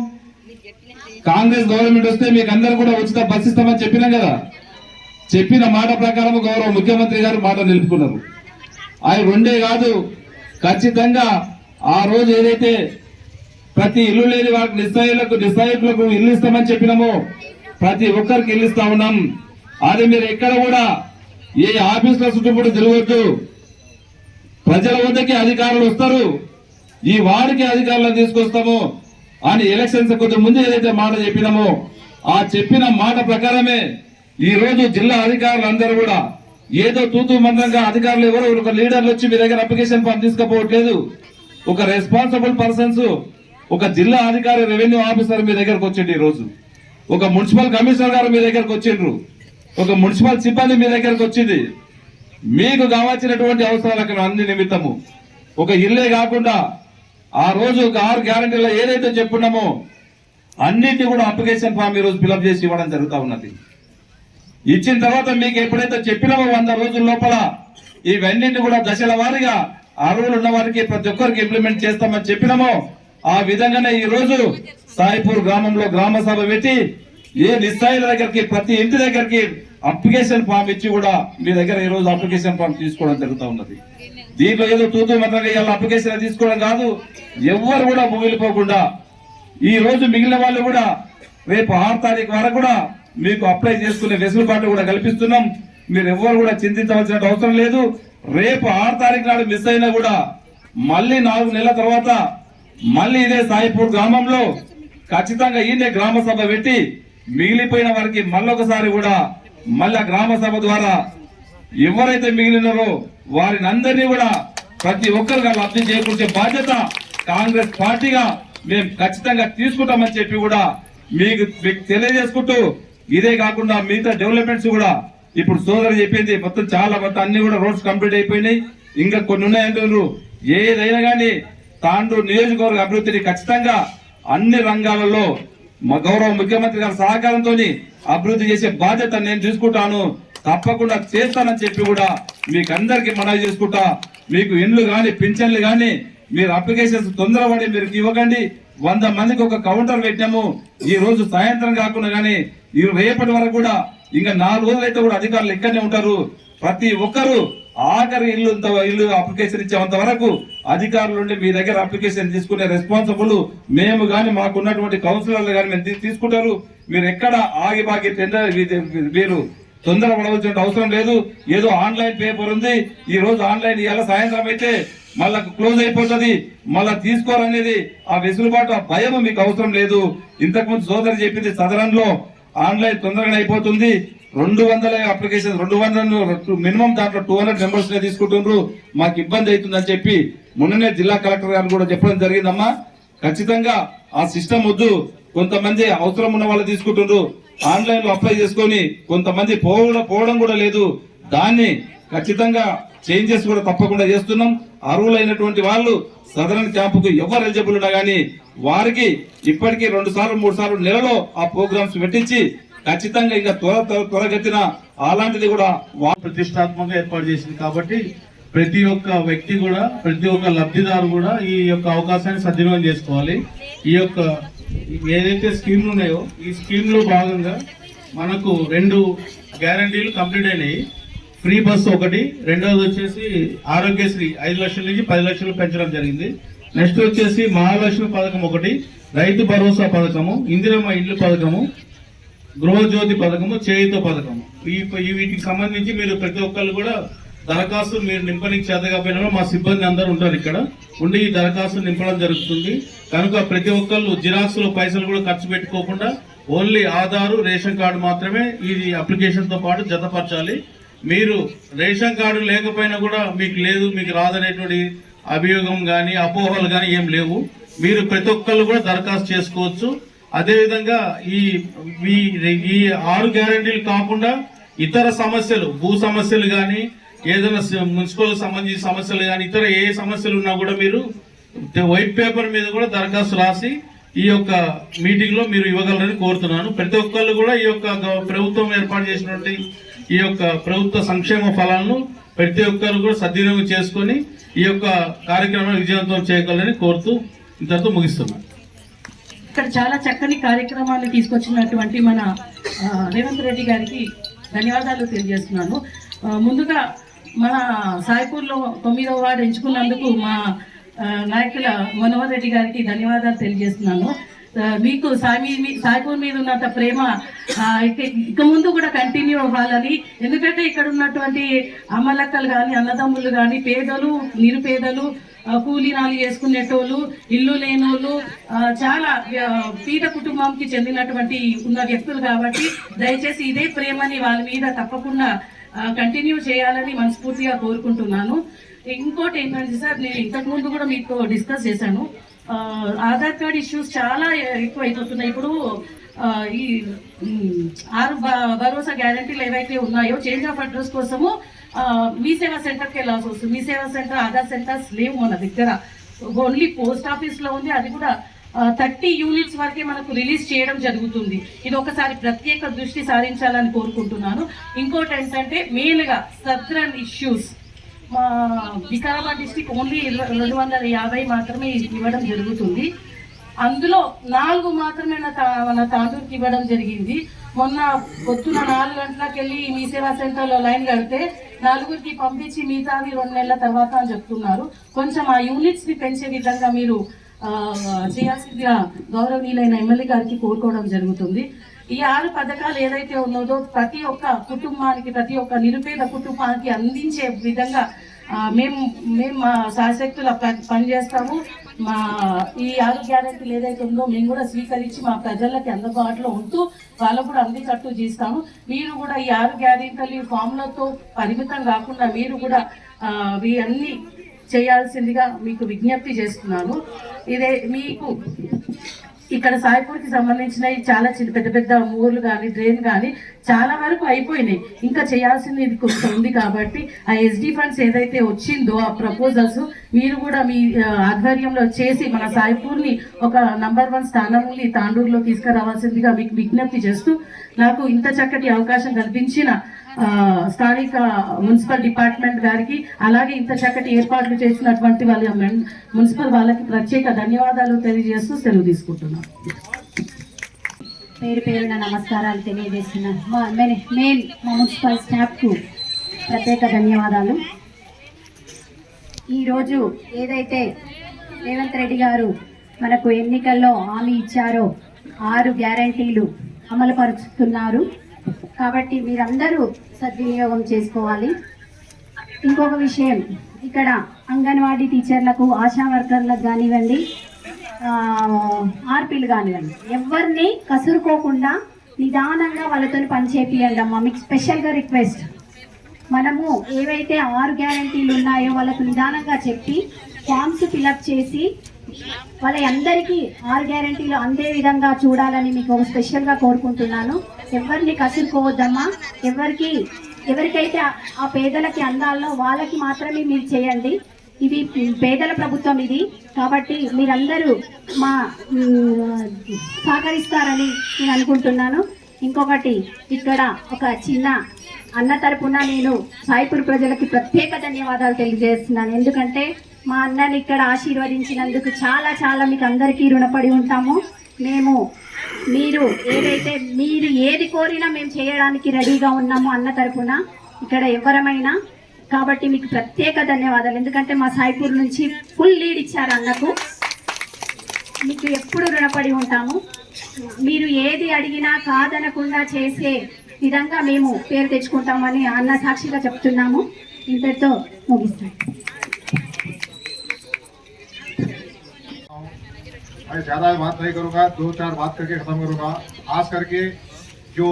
కాంగ్రెస్ గవర్నమెంట్ వస్తే మీకు అందరూ కూడా ఉచిత బస్సు ఇస్తామని చెప్పినాం కదా. చెప్పిన మాట ప్రకారం గౌరవ ముఖ్యమంత్రి గారు మాట నిలుపుకున్నారు. అవి 2 కాదు, ఖచ్చితంగా ఆ రోజు ఏదైతే ప్రతి ఇల్లు లేని వాళ్ళకి నిస్సహాయులకు ఇల్లు ఇస్తామని చెప్పినామో ప్రతి ఒక్కరికి ఇల్లు ఇస్తా ఉన్నాం. అది మీరు ఎక్కడ కూడా ఏ ఆఫీసుల చుట్టూ తిరగొద్దు. ప్రజల వద్దకి అధికారులు వస్తారు, ఈ వార్డుకి అధికారులను తీసుకొస్తాము అని ఎలక్షన్స్ కొద్ది ముందు ఏదైతే మాట చెప్పినామో ఆ చెప్పిన మాట ప్రకారమే ఈ రోజు జిల్లా అధికారులు అందరూ కూడా ఏదో తూతూ మందంగా అధికారులు ఎవరో ఒక లీడర్లు వచ్చి మీ దగ్గర అప్లికేషన్ ఫామ్ తీసుకుపోవట్లేదు. ఒక రెస్పాన్సిబుల్ పర్సన్స్, ఒక జిల్లా అధికారి, రెవెన్యూ ఆఫీసర్ మీ దగ్గరకు వచ్చిండు. ఈ రోజు ఒక మున్సిపల్ కమిషనర్ గారు మీ దగ్గరకు వచ్చిండ్రు, ఒక మున్సిపల్ సిబ్బంది మీ దగ్గరకు వచ్చింది. మీకు కావాల్సినటువంటి అవసరాలకు అన్ని నిమిత్తము ఒక ఇల్లే కాకుండా ఆ రోజు ఒక 6 గ్యారంటీలో ఏదైతే చెప్పున్నామో అన్నింటినీ కూడా అప్లికేషన్ ఫామ్ ఈ రోజు ఫిలప్ చేసి ఇవ్వడం జరుగుతూ ఉన్నది. ఇచ్చిన తర్వాత మీకు ఎప్పుడైతే చెప్పినామో 100 రోజుల లోపల ఇవన్నింటినీ కూడా దశల వారీగా అర్హులు ఉన్న వారికి ప్రతి ఒక్కరికి ఇంప్లిమెంట్ చేస్తామని చెప్పినామో ఆ విధంగానే ఈ రోజు సాయిపూర్ గ్రామంలో గ్రామ సభ పెట్టి ఏ నిస్సాయిల దగ్గరికి ప్రతి ఇంటి దగ్గరికి అప్లికేషన్ ఫామ్ ఇచ్చి కూడా మీ దగ్గర ఈ రోజు అప్లికేషన్ ఫామ్ తీసుకోవడం జరుగుతూ ఉన్నది. దీంట్లో ఏదో తూతూ మంత్రంగా ఇవాళ అప్లికేషన్ తీసుకోవడం కాదు, ఎవరు కూడా మిగిలిపోకుండా ఈ రోజు మిగిలిన వాళ్ళు కూడా రేపు 6 తారీఖు వరకు కూడా మీకు అప్లై చేసుకునే వెసులుబాటు కూడా కల్పిస్తున్నాం. మీరు ఎవరు కూడా చింతించవలసిన అవసరం లేదు. రేపు 6 తారీఖు నాడు మిస్ అయినా కూడా మళ్ళీ 4 నెలల తర్వాత మళ్ళీ ఇదే సాయిపూర్ గ్రామంలో ఖచ్చితంగా ఈయనే గ్రామ సభ పెట్టి మిగిలిపోయిన వారికి మళ్ళొకసారి కూడా మళ్ళా గ్రామ సభ ద్వారా ఎవరైతే మిగిలినారో వారిని అందరినీ కూడా ప్రతి ఒక్కరుగా లబ్ధి చేకూర్చే బాధ్యత కాంగ్రెస్ పార్టీగా మేము ఖచ్చితంగా తీసుకుంటామని చెప్పి కూడా మీకు తెలియజేసుకుంటూ, ఇదే కాకుండా మిగతా డెవలప్మెంట్స్ కూడా ఇప్పుడు సోదరు చెప్పింది మొత్తం అన్ని కూడా రోడ్స్ కంప్లీట్ అయిపోయినాయి, ఇంకా కొన్ని ఉన్నాయంటున్నారు. ఏదైనా కానీ తాండూరు నియోజకవర్గ అభివృద్ధిని ఖచ్చితంగా అన్ని రంగాలలో మా గౌరవ ముఖ్యమంత్రి గారి సహకారంతో అభివృద్ధి చేసే బాధ్యత నేను తీసుకుంటాను, తప్పకుండా చేస్తానని చెప్పి కూడా మీకు అందరికి మనవి చేసుకుంటా. మీకు ఇండ్లు గాని పింఛన్లు గాని మీరు అప్లికేషన్స్ తొందరపడి మీరు ఇవ్వకండి. 100 మందికి ఒక కౌంటర్ పెట్టాము. ఈ రోజు సాయంత్రం కాకుండా గానీ ఈ రేపటి వరకు కూడా ఇంకా 4 రోజులైతే కూడా అధికారులు ఇక్కడనే ఉంటారు. ప్రతి ఒక్కరు ఆఖరి ఇల్లు అప్లికేషన్ ఇచ్చేంత వరకు అధికారులు ఉండి మీ దగ్గర అప్లికేషన్ తీసుకునే రెస్పాన్సిబుల్ మేము గాని మాకున్నటువంటి కౌన్సిలర్లు గాని మేము తీసుకుంటారు. మీరు ఎక్కడ ఆగిబాగి టెండర్ మీరు తొందరపడవలసిన అవసరం లేదు. ఏదో ఆన్లైన్ పేపర్ ఉంది, ఈ రోజు ఆన్లైన్ ఇవాళ సాయంత్రం అయితే మళ్ళా క్లోజ్ అయిపోతుంది, మళ్ళా తీసుకోరనేది ఆ వెసులుబాటు ఆ భయం మీకు అవసరం లేదు. ఇంతకుముందు సోదరు చెప్పింది సదరంలో ఆన్లైన్ తొందరగా అయిపోతుంది. 200 అప్లికేషన్ 200 మినిమం దాంట్లో 200 మెంబర్స్ నే తీసుకుంటున్నారు, మాకు ఇబ్బంది అవుతుందని చెప్పి మొన్ననే జిల్లా కలెక్టర్ గారు కూడా చెప్పడం జరిగిందమ్మా. ఖచ్చితంగా ఆ సిస్టమ్ వద్దు, కొంతమంది అవసరం ఉన్న వాళ్ళు తీసుకుంటున్నారు, ఆన్లైన్ లో అప్లై చేసుకొని కొంతమంది పోవడం కూడా లేదు. దాన్ని ఖచ్చితంగా చేంజెస్ కూడా తప్పకుండా చేస్తున్నాం. అర్హులైనటువంటి వాళ్ళు సదరన్ క్యాంపుకు ఎవరు ఎలిజిబుల్ ఉన్నా గానీ వారికి ఇప్పటికీ 2 సార్లు 3 సార్లు నెలలో ఆ ప్రోగ్రామ్స్ పెట్టించి ఖచ్చితంగా ఇంకా త్వరగతిన అలాంటిది కూడా
ప్రతిష్టాత్మకంగా ఏర్పాటు చేసింది. కాబట్టి ప్రతి ఒక్క వ్యక్తి కూడా, ప్రతి ఒక్క లబ్ధిదారు కూడా ఈ యొక్క అవకాశాన్ని సద్వినియోగం చేసుకోవాలి. ఈ యొక్క ఏదైతే స్కీమ్లు ఉన్నాయో ఈ స్కీమ్ లో భాగంగా మనకు 2 గ్యారంటీలు కంప్లీట్ అయినాయి. ఫ్రీ బస్సు ఒకటి, రెండోది వచ్చేసి ఆరోగ్యశ్రీ 5 లక్షల నుంచి 10 లక్షలు పెంచడం జరిగింది. నెక్స్ట్ వచ్చేసి మహాలక్ష్మి పథకం ఒకటి, రైతు భరోసా పథకము, ఇందిరమ్మ ఇల్లు పథకము, గృహజ్యోతి పథకము, చేయుత పథకము. వీటికి సంబంధించి మీరు ప్రతి ఒక్కరు కూడా దరఖాస్తు మీరు నింపడానికి చేతకపోయినా మా సిబ్బంది అందరూ ఉంటారు ఇక్కడ ఉండి ఈ దరఖాస్తు నింపడం జరుగుతుంది. కనుక ప్రతి ఒక్కళ్ళు జిరాక్స్లో పైసలు కూడా ఖర్చు పెట్టుకోకుండా ఓన్లీ ఆధారు రేషన్ కార్డు మాత్రమే ఈ అప్లికేషన్ తో పాటు జతపరచాలి. మీరు రేషన్ కార్డు లేకపోయినా కూడా మీకు లేదు, మీకు రాదనేటువంటి అభియోగం కానీ అపోహలు కానీ ఏం లేవు. మీరు ప్రతి ఒక్కళ్ళు కూడా దరఖాస్తు చేసుకోవచ్చు. అదేవిధంగా ఈ 6 గ్యారంటీలు కాకుండా ఇతర సమస్యలు, భూ సమస్యలు కానీ ఏదైనా మున్సిపల్ సంబంధించిన సమస్యలు కానీ ఇతర ఏ సమస్యలు ఉన్నా కూడా మీరు వైట్ పేపర్ మీద కూడా దరఖాస్తు రాసి ఈ యొక్క మీటింగ్ లో మీరు ఇవ్వగలరని కోరుతున్నాను. ప్రతి ఒక్కళ్ళు కూడా ఈ యొక్క ప్రభుత్వం ఏర్పాటు చేసినటువంటి ఈ యొక్క ప్రభుత్వ సంక్షేమ ఫలాలను ప్రతి ఒక్కరు కూడా సద్వినియోగం చేసుకొని ఈ యొక్క కార్యక్రమాన్ని విజయవంతం చేయగలరని కోరుతూ ఇంతతో ముగిస్తున్నాను.
ఇక్కడ చాలా చక్కని కార్యక్రమాన్ని తీసుకొచ్చినటువంటి మన రేవంత్ రెడ్డి గారికి ధన్యవాదాలు తెలియజేస్తున్నాను. ముందుగా మన సాయిపూర్లో 9వ వార్డు ఎంచుకున్నందుకు మా నాయకుల మనోహర్ రెడ్డి గారికి ధన్యవాదాలు తెలియజేస్తున్నాను. మీకు సాయిపూర్ మీద ఉన్నంత ప్రేమ ఇక ముందు కూడా కంటిన్యూ అవ్వాలని, ఎందుకంటే ఇక్కడ ఉన్నటువంటి అమ్మలక్కలు కానీ అన్నదమ్ములు కానీ పేదలు నిరుపేదలు కూలీనాలు చేసుకునేటోళ్ళు ఇల్లు లేనోళ్ళు చాలా పేద కుటుంబంకి చెందినటువంటి ఉన్న వ్యక్తులు కాబట్టి దయచేసి ఇదే ప్రేమని వాళ్ళ మీద తప్పకుండా కంటిన్యూ చేయాలని మనస్ఫూర్తిగా కోరుకుంటున్నాను. ఇంకోటి ఏంటంటే సార్, నేను ఇంతకు ముందు కూడా మీతో డిస్కస్ చేశాను, ఆధార్ కార్డ్ ఇష్యూస్ చాలా ఎక్కువ అయిపోతున్నాయి. ఇప్పుడు ఈ 6 భరోసా గ్యారంటీలు ఏవైతే ఉన్నాయో చేంజ్ ఆఫ్ అడ్రస్ కోసము మీ సేవా సెంటర్కి వెళ్ళాల్సి వస్తుంది. మీ సేవా సెంటర్, ఆధార్ సెంటర్స్ లేవు మన దగ్గర, ఓన్లీ పోస్ట్ ఆఫీస్లో ఉంది. అది కూడా 30 యూనిట్స్ వరకే మనకు రిలీజ్ చేయడం జరుగుతుంది. ఇది ఒకసారి ప్రత్యేక దృష్టి సారించాలని కోరుకుంటున్నాను. ఇంకోటి ఏంటంటే మెయిన్గా సబ్రన్ ఇష్యూస్ మా వికారాబాద్ డిస్టిక్ ఓన్లీ 250 మాత్రమే ఇవ్వడం జరుగుతుంది. అందులో 4 మాత్రమే మన తాండూరుకి ఇవ్వడం జరిగింది. మొన్న పొద్దున 4 గంటలకు వెళ్ళి మీ సేవా సెంటర్లో లైన్ కడితే 4గురికి పంపించి మిగతాది 2 నెలల తర్వాత అని చెప్తున్నారు. కొంచెం ఆ యూనిట్స్ ని పెంచే విధంగా మీరు చేయాల్సిందిగా గౌరవనీయులైన ఎమ్మెల్యే గారికి కోరుకోవడం జరుగుతుంది. ఈ 6 పథకాలు ఏదైతే ఉన్నదో ప్రతి ఒక్క కుటుంబానికి, ప్రతి ఒక్క నిరుపేద కుటుంబానికి అందించే విధంగా మేము మా శాశక్తుల పనిచేస్తాము. మా ఈ 6 గ్యారెంటీలు ఏదైతే ఉందో మేము కూడా స్వీకరించి మా ప్రజలకి అందుబాటులో ఉంటూ వాళ్ళకు కూడా అందికట్టు చేస్తాము. మీరు కూడా ఈ 6 గ్యారెంటీలు ఫామ్లతో పరిమితం కాకుండా మీరు కూడా ఇవన్నీ చేయాల్సిందిగా మీకు విజ్ఞప్తి చేస్తున్నాను. ఇదే మీకు ఇక్కడ సాయిపూర్కి సంబంధించిన చాలా పెద్ద పెద్ద ఊర్లు కానీ డ్రైన్ కానీ చాలా వరకు అయిపోయినాయి. ఇంకా చేయాల్సింది ఇది కొంచెం ఉంది కాబట్టి ఆ ఎస్డి ఫండ్స్ ఏదైతే వచ్చిందో ఆ ప్రపోజల్స్ మీరు కూడా మీ ఆధ్వర్యంలో చేసి మన సాయిపూర్ని ఒక నంబర్ 1 స్థానంలో తాండూరులో తీసుకురావాల్సిందిగా మీకు విజ్ఞప్తి చేస్తూ నాకు ఇంత చక్కటి అవకాశం కల్పించిన స్థానిక మున్సిపల్ డిపార్ట్మెంట్ గారికి అలాగే ఇంత చక్కటి ఏర్పాట్లు చేసినటువంటి వాళ్ళ మున్సిపల్ వాళ్ళకి ప్రత్యేక ధన్యవాదాలు తెలియజేస్తూ సెలవు తీసుకుంటున్నాను.
పేరు పేరున నమస్కారాలు తెలియజేస్తున్నాను. మా మున్సిపల్ స్టాఫ్కు ప్రత్యేక ధన్యవాదాలు. ఈరోజు ఏదైతే రేవంత్ రెడ్డి గారు మనకు ఎన్నికల్లో హామీ ఇచ్చారో 6 గ్యారంటీలు అమలు పరుచుతున్నారు కాబట్టి మీరందరూ సద్వినియోగం చేసుకోవాలి. ఇంకొక విషయం, ఇక్కడ అంగన్వాడీ టీచర్లకు, ఆశా వర్కర్లకు కానివ్వండి, ఆర్పీలు కానివ్వండి, ఎవరిని కసురుకోకుండా నిదానంగా వాళ్ళతో పని చేపియండి అమ్మా. మీకు స్పెషల్గా రిక్వెస్ట్, మనము ఏవైతే 6 గ్యారంటీలు ఉన్నాయో వాళ్ళకు నిదానంగా చెప్పి ఫామ్స్ ఫిలప్ చేసి వాళ్ళ అందరికీ 6 గ్యారంటీలు అందే విధంగా చూడాలని మీకు స్పెషల్గా కోరుకుంటున్నాను. ఎవరిని కసురుకోవద్దమ్మా. ఎవరికైతే ఆ పేదలకి అందాలో వాళ్ళకి మాత్రమే మీరు చేయండి. ఇది పేదల ప్రభుత్వం ఇది కాబట్టి మీరందరూ సహకరిస్తారని నేను అనుకుంటున్నాను. ఇంకొకటి, ఇక్కడ ఒక చిన్న అన్న తరపున నేను సాయిపూర్ ప్రజలకి ప్రత్యేక ధన్యవాదాలు తెలియజేస్తున్నాను. ఎందుకంటే మా అన్నని ఇక్కడ ఆశీర్వదించినందుకు చాలా చాలా మీకు అందరికీ రుణపడి ఉంటాము. మీరు ఏది కోరినా మేము చేయడానికి రెడీగా ఉన్నాము అన్న తరపున ఇక్కడ ఎవరమైనా. కాబట్టి మీకు ప్రత్యేక ధన్యవాదాలు. ఎందుకంటే మా సాయిపూర్ నుంచి ఫుల్ లీడ్ ఇచ్చారు అన్నకు. మీకు ఎప్పుడు రుణపడి ఉంటాము. మీరు ఏది అడిగినా కాదనకుండా చేసే విధంగా మేము పేరు తెచ్చుకుంటామని అన్న సాక్షిగా చెప్తున్నాము. ఇంతటితో ముగిస్తాం.
मैं ज़्यादा बात नहीं करूँगा, 2-4 बात करके ख़त्म करूँगा। खास करके जो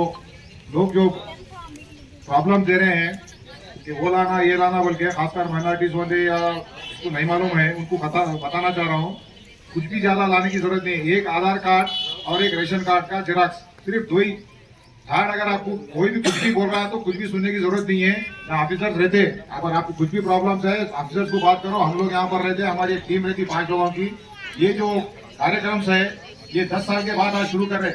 लोग जो प्रॉब्लम दे रहे हैं कि वो लाना ये लाना बोल के, खासकर माइनॉरिटीज़ वाले या उसको नहीं मालूम है उनको बताना चाह रहा हूँ। कुछ भी ज़्यादा लाने की ज़रूरत नहीं। एक आधार कार्ड और एक रेशन कार्ड का जेरॉक्स, सिर्फ 2 ही कार्ड। अगर आपको कोई भी कुछ भी बोल रहा है तो कुछ भी सुनने की ज़रूरत नहीं है। यहाँ ऑफिसर्स रहते, अगर आपको कुछ भी प्रॉब्लम्स है ऑफिसर्स को बात करो। हम लोग यहाँ पर रहते, हमारी एक टीम रहती 5 लोगों की। ये जो कार्यक्रम है ये 10 साल के बाद आज शुरू कर रहे।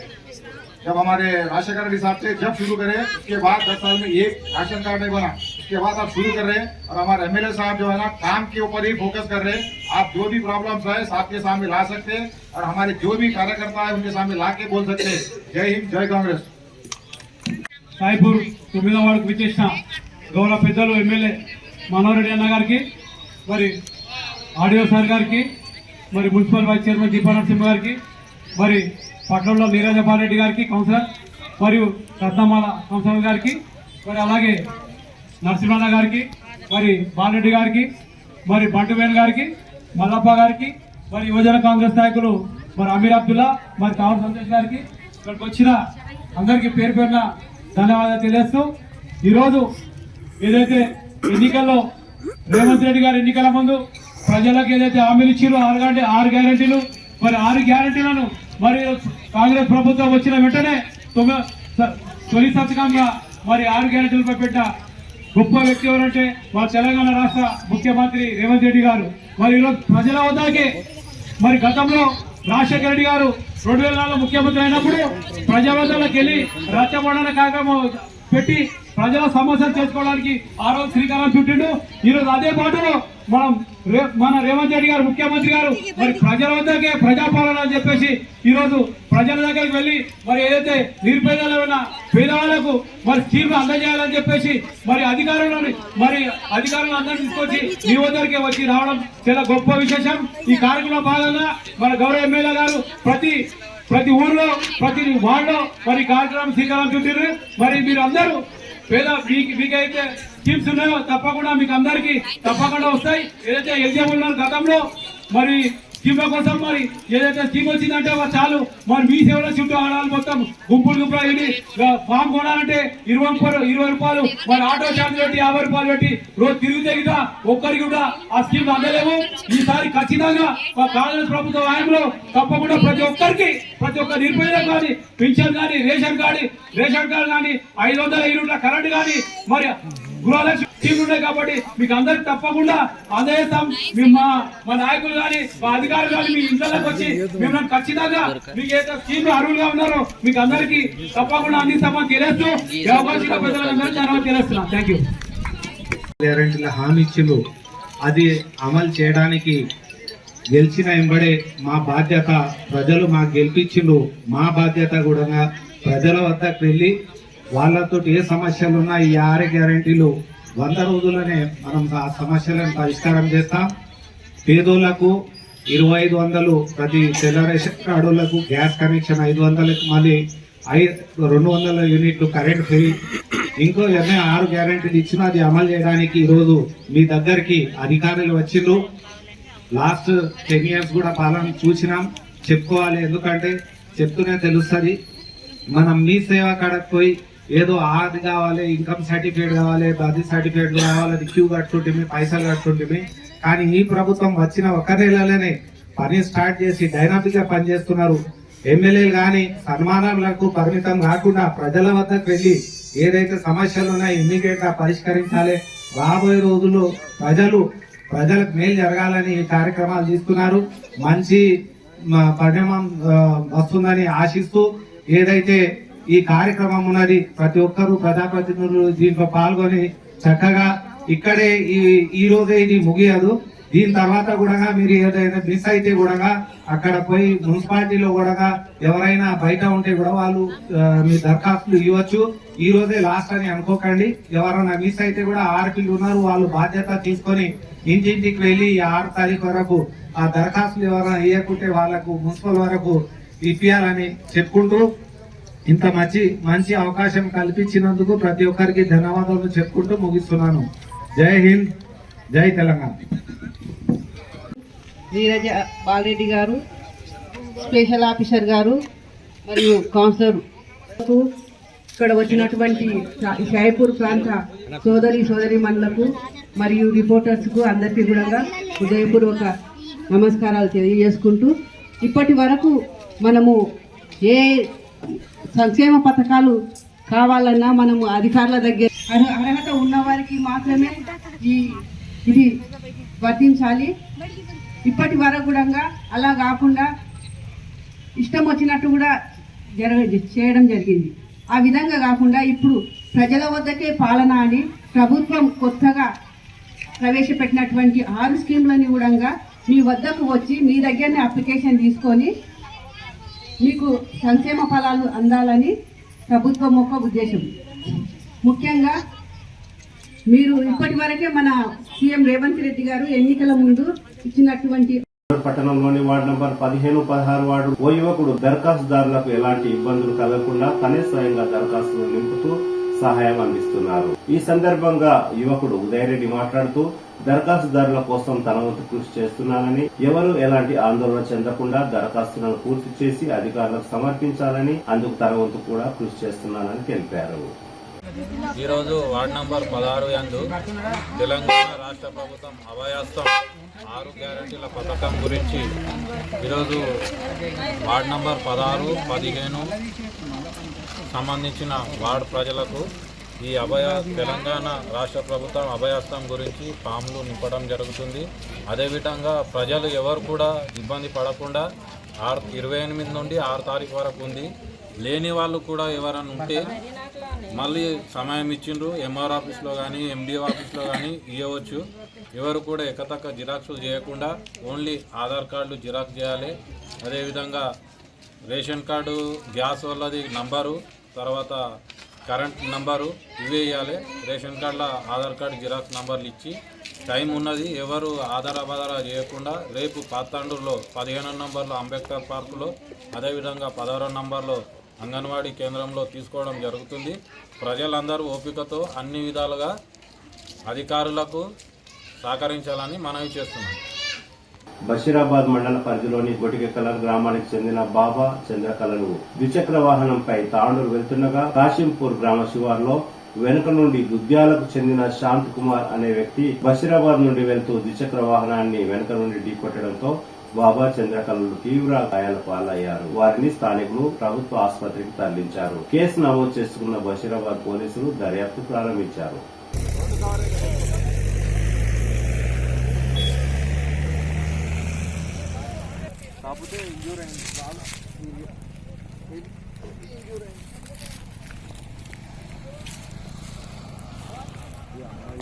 जब हमारे राशन कार्ड हिसाब से जब शुरू करे उसके बाद 10 साल में एक राशन कार्ड नहीं बना, उसके बाद आप शुरू कर रहे हैं। और हमारे एमएलए साहब जो है ना काम के ऊपर ही फोकस कर रहे हैं। आप जो भी प्रॉब्लम्स है आपके सामने ला सकते हैं और हमारे जो भी कार्यकर्ता है उनके सामने ला के बोल सकते हैं। जय हिंद, जय कांग्रेस।
సాయిపూర్ 9వ వార్డుకు విచ్చేసిన గౌరవ పెద్దలు ఎమ్మెల్యే మనోహర్ రెడ్డి అన్న గారికి, మరి ఆడియో సార్ గారికి, మరి municipal vice chairman Deepa Narasimha గారికి, మరి పట్నంలో నీరాజపాల్ రెడ్డి గారికి కౌన్సిలర్, మరియు రత్నమాల కౌన్సిలర్ గారికి, మరి అలాగే నరసింహన్న గారికి, మరి బాలరెడ్డి గారికి, మరి బంటువేల్ గారికి, మల్లప్ప గారికి, మరి యువజన కాంగ్రెస్ నాయకులు మరి అమీర్ అబ్దుల్లా, మరి కావర్ సంతోష్ గారికి, ఇక్కడికి వచ్చిన అందరికీ పేరు పేరున ధన్యవాదాలు తెలియజేస్తూ, ఈరోజు ఏదైతే ఎన్నికల్లో రేవంత్ రెడ్డి గారు ఎన్నికల ముందు ప్రజలకు ఏదైతే హామీలు ఇచ్చారో 6 గ్యారెంటీలు, మరి 6 గ్యారెంటీలను మరి కాంగ్రెస్ ప్రభుత్వం వచ్చిన వెంటనే తొలి సంతకంగా మరి 6 గ్యారెంటీలపై పెట్టిన గొప్ప వ్యక్తి ఎవరంటే మా తెలంగాణ రాష్ట్ర ముఖ్యమంత్రి రేవంత్ రెడ్డి గారు. మరి ఈరోజు ప్రజల వద్దకే, మరి గతంలో రాజశేఖర రెడ్డి గారు 2004లో ముఖ్యమంత్రి అయినప్పుడు ప్రజల వద్దకు వెళ్ళి రచ్చబండన కార్యక్రమం పెట్టి ప్రజల సమస్యలు చేసుకోవడానికి ఆ రోజు శ్రీకారం చుట్టిండు. ఈరోజు అదే పాటలో మన రేవంత్ రెడ్డి గారు ముఖ్యమంత్రి గారు మరి ప్రజల వద్దకే ప్రజాపాలన అని చెప్పేసి ఈరోజు ప్రజల దగ్గరికి వెళ్ళి మరి ఏదైతే నిరుపేదలైన పేదవాళ్లకు మరి స్కీమ్ అందజేయాలని చెప్పేసి మరి అధికారులను అందరూ తీసుకొచ్చి మీ వద్దకే వచ్చి రావడం చాలా గొప్ప విశేషం. ఈ కార్యక్రమంలో భాగంగా మన గౌరవ ఎమ్మెల్యే గారు ప్రతి ప్రతి ఊర్లో ప్రతి వార్డులో మరి కార్యక్రమం శ్రీకారం చుట్టారు. మరి మీరు అందరూ పేద మీకైతే స్కీమ్స్ ఉన్నాయో తప్పకుండా మీకు అందరికీ తప్పకుండా వస్తాయి. ఏదైతే ఎలిజిబుల్ ఉన్నారో గతంలో మరి స్కీమ్ల కోసం మరి ఏదైతే స్కీమ్ వచ్చిందంటే చాలు మరి మీ సేవలో చుట్టూ ఆడాలి మొత్తం గుంపులు అయ్యి ఫామ్ కొనాలంటే 20 రూపాయలు మరి ఆటో ఛార్జ్ పెట్టి 50 రూపాయలు పెట్టి రోజు తిరిగితే గిట ఒక్కరికి కూడా ఆ స్కీమ్ అందలేవు. ఈసారి ఖచ్చితంగా కాంగ్రెస్ ప్రభుత్వ హయాంలో తప్పకుండా ప్రతి ఒక్క నిరుపేద కానీ పింఛన్ కానీ రేషన్ కార్డు కానీ 500 యూనిట్ల కరెంట్ కానీ మరి గృహలక్ష్మి స్కీమ్ ఉన్నాయి కాబట్టి మీకు అందరికి తప్పకుండా అందజేస్తాం. మా నాయకులు కానీ మా అధికారులు కానీ మీ ఇంట్లోకి వచ్చి మిమ్మల్ని ఖచ్చితంగా మీకు ఏదైతే స్కీమ్ అర్హులుగా ఉన్నారో మీకు అందరికీ తప్పకుండా అందిస్తామని తెలియస్తూ అవకాశంగా ప్రజలందరూ ధన్యవాదాలు తెలియస్తున్నాం. Thank you.
గ్యారెంటీల హామీ ఇచ్చిండ్రు, అది అమలు చేయడానికి గెలిచిన వెంబడే మా బాధ్యత, ప్రజలు మాకు గెలిపించిండ్రు, మా బాధ్యత కూడా ప్రజల వద్దకు వెళ్ళి వాళ్ళతో ఏ సమస్యలు ఉన్నా ఈ 6 గ్యారెంటీలు 100 రోజుల్లోనే మనం ఆ సమస్యలను పరిష్కారం చేస్తాం. పేదోళ్లకు 2500 ప్రతి తెల్ల రేషన్ కార్డులకు, గ్యాస్ కనెక్షన్ 500కి మళ్ళీ 200 యూనిట్లు కరెంట్ ఫ్రీ, ఇంకో 6 గ్యారెంటీలు ఇచ్చిన అది అమలు చేయడానికి ఈరోజు మీ దగ్గరికి అధికారులు వచ్చిండ్రు. లాస్ట్ 10 years కూడా పాలన చూసినాం, చెప్పుకోవాలి. ఎందుకంటే చెప్తూనే తెలుస్తుంది. మనం మీ సేవా కాడకు పోయి ఏదో అది కావాలి, ఇన్కమ్ సర్టిఫికేట్ కావాలి, అది సర్టిఫికేట్ కావాలి, అది క్యూ కట్టుకుంటే పైసలు కట్టుకుంటే, కానీ ఈ ప్రభుత్వం వచ్చిన 1 నెలలోనే పని స్టార్ట్ చేసి డైనామిక్ గా పనిచేస్తున్నారు. ఎమ్మెల్యేలు కానీ సన్మానాలకు పరిమితం కాకుండా ప్రజల వద్దకు వెళ్ళి ఏదైతే సమస్యలు ఉన్నాయో ఇమ్మీడియట్ గా పరిష్కరించాలి. రాబోయే రోజుల్లో ప్రజలకు మేలు జరగాలని ఈ కార్యక్రమాలు తీసుకున్నారు. మంచి పరిణామం వస్తుందని ఆశిస్తూ ఏదైతే ఈ కార్యక్రమం ఉన్నది ప్రతి ఒక్కరూ ప్రజాప్రతినిధులు దీంట్లో పాల్గొని చక్కగా ఇక్కడే ఈ రోజే ఇది ముగియదు. దీని తర్వాత కూడా మీరు ఏదైనా మిస్ అయితే కూడా అక్కడ పోయి మున్సిపాలిటీలో కూడా ఎవరైనా బయట ఉంటే కూడా వాళ్ళు మీ దరఖాస్తులు ఇవ్వచ్చు. ఈ రోజే లాస్ట్ అని అనుకోకండి. ఎవరైనా మిస్ అయితే కూడా ఆర్పీలు ఉన్నారు, వాళ్ళు బాధ్యత తీసుకొని ఇంటింటికి వెళ్ళి 6 తారీఖు వరకు ఆ దరఖాస్తులు ఎవరైనా ఇవ్వకుంటే వాళ్ళకు మున్సిపల్ వరకు ఇప్పియాలని చెప్పుకుంటూ ఇంత మంచి అవకాశం కల్పించినందుకు ప్రతి ఒక్కరికి ధన్యవాదాలు చెప్పుకుంటూ ముగిస్తున్నాను. జై హింద్, జై తెలంగాణ.
నీరజ బాలరెడ్డి గారు, స్పెషల్ ఆఫీసర్ గారు మరియు కౌన్సిలర్, ఇక్కడ వచ్చినటువంటి షాయిపూర్ ప్రాంత సోదరిమణులకు మరియు రిపోర్టర్స్కు అందరికీ కూడా హృదయపూర్వక నమస్కారాలు తెలియజేసుకుంటూ, ఇప్పటి వరకు మనము ఏ సంక్షేమ పథకాలు కావాలన్నా మనము అధికారుల దగ్గర అర్హత ఉన్న వారికి మాత్రమే ఇది వర్తించాలి. ఇప్పటి వరకు కూడా అలా కాకుండా ఇష్టం వచ్చినట్టు కూడా చేయడం జరిగింది. ఆ విధంగా కాకుండా ఇప్పుడు ప్రజల వద్దకే పాలన అని ప్రభుత్వం కొత్తగా ప్రవేశపెట్టినటువంటి 6 స్కీమ్లని కూడా మీ వద్దకు వచ్చి మీ దగ్గరనే అప్లికేషన్ తీసుకొని మీకు సంక్షేమ ఫలాలు అందాలని ప్రభుత్వం యొక్క ఉద్దేశం. ముఖ్యంగా మీరు ఇప్పటి వరకే మన సీఎం రేవంత్ రెడ్డి గారు ఎన్నికల ముందు ఇచ్చినటువంటి
పట్టణంలోని వార్డు నంబర్ 15, 16 వార్డు ఓ యువకుడు దరఖాస్తుదారులకు ఎలాంటి ఇబ్బందులు కలగకుండా తనే స్వయంగా దరఖాస్తులు నింపుతూ సహాయం అందిస్తున్నారు. ఈ సందర్భంగా యువకుడు ఉదయరెడ్డి మాట్లాడుతూ దరఖాస్తుదారుల కోసం తన వంతు కృషి చేస్తున్నానని, ఎవరు ఎలాంటి ఆందోళన చెందకుండా దరఖాస్తులను పూర్తి చేసి అధికారులకు సమర్పించాలని, అందుకు తన వంతు కూడా కృషి చేస్తున్నానని తెలిపారు.
ఈరోజు వార్డు నంబర్ 16 యందు తెలంగాణ రాష్ట్ర ప్రభుత్వం అభయాస్తం 6 గ్యారెంటీల పథకం గురించి ఈరోజు వార్డు నంబర్ 16, 15 సంబంధించిన వార్డు ప్రజలకు ఈ తెలంగాణ రాష్ట్ర ప్రభుత్వం అభయాస్తం గురించి ఫామ్లు నింపడం జరుగుతుంది. అదేవిధంగా ప్రజలు ఎవరు కూడా ఇబ్బంది పడకుండా 28 నుండి 6 తారీఖు వరకు ఉంది. లేని వాళ్ళు కూడా ఎవరైనా ఉంటే మళ్ళీ సమయం ఇచ్చిండ్రు. ఎంఆర్ ఆఫీస్లో కానీ ఎండిఓ ఆఫీస్లో కానీ ఇవ్వవచ్చు. ఎవరు కూడా ఎక్కతక్క జిరాక్సులు చేయకుండా ఓన్లీ ఆధార్ కార్డు జిరాక్స్ చేయాలి. అదేవిధంగా రేషన్ కార్డు, గ్యాస్ వాళ్ళది నంబరు, తర్వాత కరెంట్ నంబరు ఇవే ఇవ్వాలి. రేషన్ కార్డులో ఆధార్ కార్డు జిరాక్స్ నంబర్లు ఇచ్చి టైం ఉన్నది. ఎవరు ఆధారబాధార చేయకుండా రేపు పాతాండూరులో 15 నంబర్లో అంబేద్కర్ పార్కులో, అదేవిధంగా 16 నంబర్లో అంగన్వాడీ కేంద్రంలో తీసుకోవడం జరుగుతుంది. ప్రజలందరూ ఓపికతో అన్ని విధాలుగా అధికారులకు సహకరించాలని మనవి చేస్తున్నాం.
బషీరాబాద్ మండల పరిధిలోని గొటికెక్కల గ్రామానికి చెందిన బాబా చంద్రకళలు ద్విచక్ర వాహనంపై తాండూరు వెళ్తుండగా కాశీంపూర్ గ్రామ శివార్లో వెనుక నుండి దుద్యాలకు చెందిన శాంత్ కుమార్ అనే వ్యక్తి బషీరాబాద్ నుండి వెళ్తూ ద్విచక్ర వాహనాన్ని వెనుక నుండి ఢీకొట్టడంతో బాబా చంద్రకళలు తీవ్ర గాయాల పాలయ్యారు. వారిని స్థానికులు ప్రభుత్వ ఆసుపత్రికి తరలించారు. కేసు నమోదు చేసుకున్న బషీరాబాద్ పోలీసులు దర్యాప్తు ప్రారంభించారు.